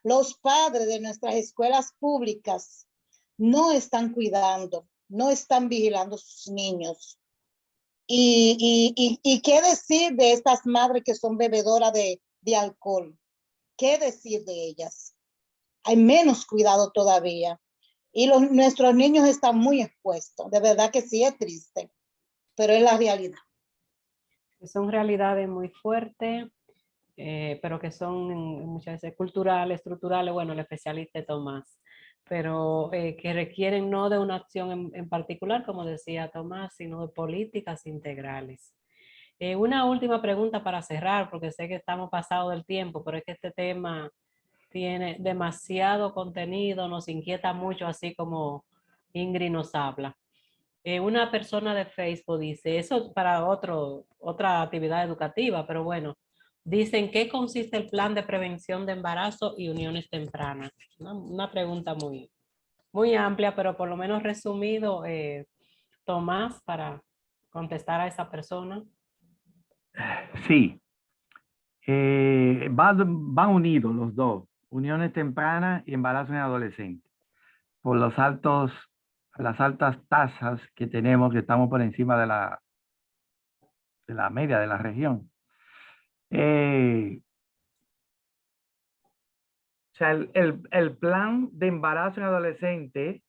Los padres de nuestras escuelas públicas no están cuidando, no están vigilando a sus niños. Y qué decir de estas madres que son bebedoras de alcohol. ¿Qué decir de ellas? hay menos cuidado todavía. Y nuestros niños están muy expuestos. De verdad que sí es triste, pero es la realidad. Son realidades muy fuertes, pero que son muchas veces culturales, estructurales, bueno, el especialista es Tomás, pero que requieren no de una acción en particular, como decía Tomás, sino de políticas integrales. Una última pregunta para cerrar, porque sé que estamos pasados del tiempo, pero es que este tema tiene demasiado contenido, nos inquieta mucho, así como Ingrid nos habla. Una persona de Facebook dice, eso es para otra actividad educativa, pero bueno, dice, ¿en qué consiste el plan de prevención de embarazo y uniones tempranas? Una pregunta muy amplia, pero por lo menos resumido, Tomás, para contestar a esa persona. Sí, van unidos los dos, uniones tempranas y embarazo en adolescentes, por las altas tasas que tenemos, que estamos por encima de la media de la región. O sea, el plan de embarazo en adolescente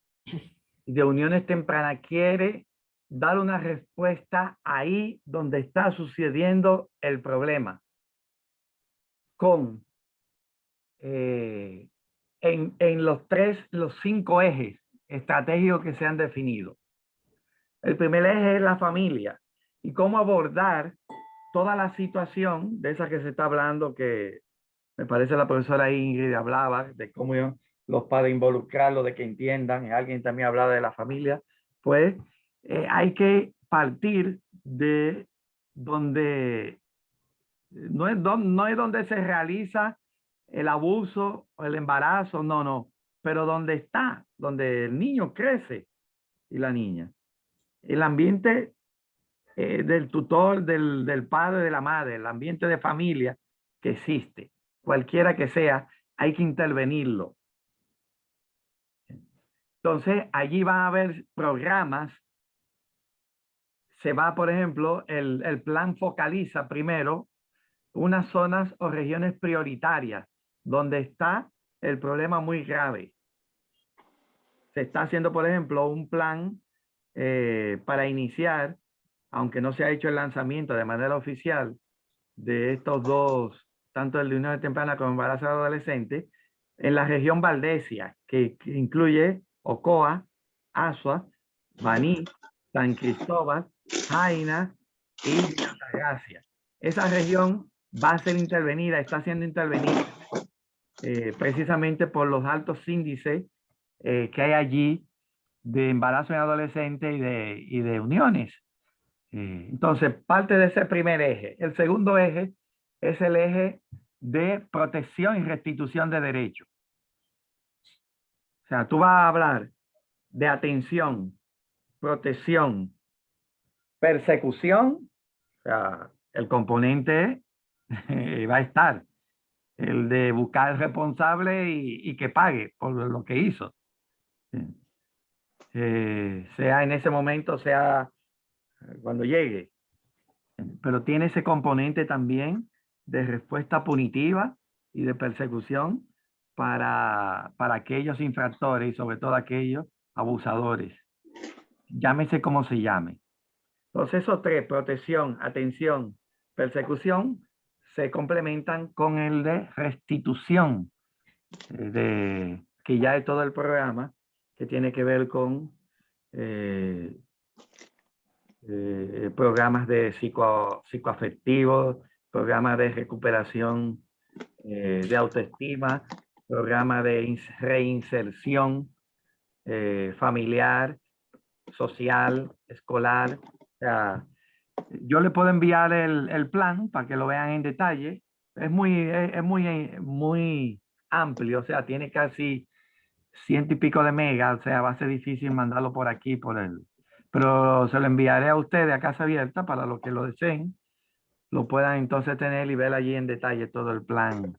y de uniones tempranas quiere dar una respuesta ahí donde está sucediendo el problema, con en los 5 ejes estratégicos que se han definido. El primer eje es la familia y cómo abordar toda la situación de esa que se está hablando, que me parece la profesora Ingrid hablaba de cómo los padres involucrarlos, de que entiendan, y alguien también hablaba de la familia. Pues hay que partir de donde no es donde se realiza el abuso o el embarazo, no, pero donde está, donde el niño crece y la niña. El ambiente del tutor, del padre, de la madre, el ambiente de familia que existe, cualquiera que sea, hay que intervenirlo. Entonces, allí van a haber programas. Se va, por ejemplo, el plan focaliza primero unas zonas o regiones prioritarias donde está el problema muy grave. Se está haciendo, por ejemplo, un plan para iniciar, aunque no se ha hecho el lanzamiento de manera oficial de estos dos, tanto el de uniones tempranas como embarazo adolescente, en la región Valdesia, que incluye Ocoa, Asua, Baní, San Cristóbal, Jaina y Altagracia. Esa región va a ser intervenida, está siendo intervenida precisamente por los altos índices que hay allí de embarazo en adolescentes y de uniones. Entonces, parte de ese primer eje. El segundo eje es el eje de protección y restitución de derechos. O sea, tú vas a hablar de atención, protección, persecución. O sea, el componente va a estar. El de buscar al responsable y que pague por lo que hizo. Sea en ese momento, sea cuando llegue. Pero tiene ese componente también de respuesta punitiva y de persecución para aquellos infractores y sobre todo aquellos abusadores. Llámese como se llame. Entonces esos tres, protección, atención, persecución, se complementan con el de restitución, que ya es todo el programa que tiene que ver con programas de psicoafectivos, programas de recuperación de autoestima, programas de reinserción familiar, social, escolar. O sea, yo le puedo enviar el plan para que lo vean en detalle. Es muy amplio, o sea, tiene casi 100 y pico de megas, o sea, va a ser difícil mandarlo por aquí, pero se lo enviaré a ustedes a Casa Abierta para los que lo deseen, lo puedan entonces tener y ver allí en detalle todo el plan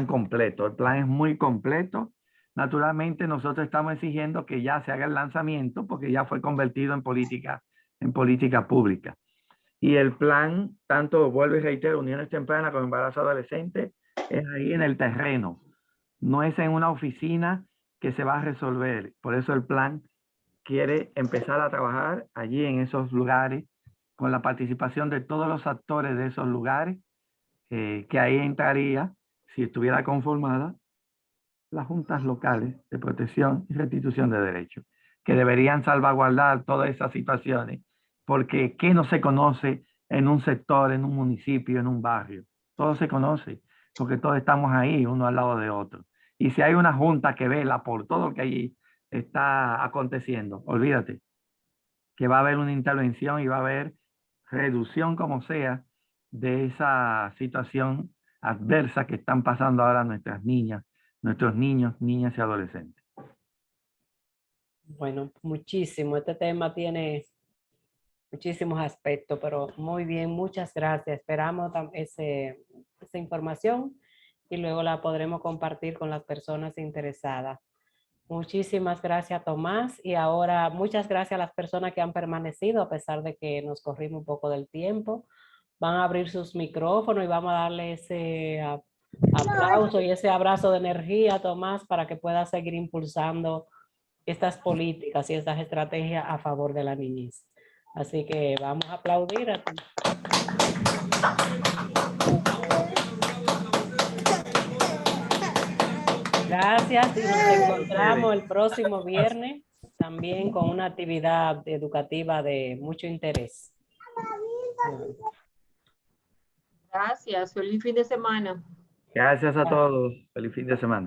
completo. El plan es muy completo. Naturalmente nosotros estamos exigiendo que ya se haga el lanzamiento porque ya fue convertido en política pública. Y el plan, tanto vuelvo y reitero, uniones tempranas con embarazo adolescente, es ahí en el terreno, No es en una oficina que se va a resolver. Por eso el plan quiere empezar a trabajar allí en esos lugares con la participación de todos los actores de esos lugares, que ahí entraría, si estuviera conformada, las juntas locales de protección y restitución de derechos, que deberían salvaguardar todas esas situaciones, porque ¿qué no se conoce en un sector, en un municipio, en un barrio? Todo se conoce, porque todos estamos ahí, uno al lado de otro. Y si hay una junta que vela por todo lo que allí está aconteciendo, olvídate que va a haber una intervención y va a haber reducción como sea de esa situación adversa que están pasando ahora nuestras niñas, nuestros niños, niñas y adolescentes. Bueno, muchísimo. Este tema tiene muchísimos aspectos, pero muy bien, muchas gracias. Esperamos esa información y luego la podremos compartir con las personas interesadas. Muchísimas gracias, Tomás. Y ahora, muchas gracias a las personas que han permanecido, a pesar de que nos corrimos un poco del tiempo. Van a abrir sus micrófonos y vamos a darle ese aplauso y ese abrazo de energía a Tomás para que pueda seguir impulsando estas políticas y estas estrategias a favor de la niñez. Así que vamos a aplaudir a ti. Gracias y nos encontramos el próximo viernes también con una actividad educativa de mucho interés. Gracias, feliz fin de semana. Gracias a todos. Feliz fin de semana.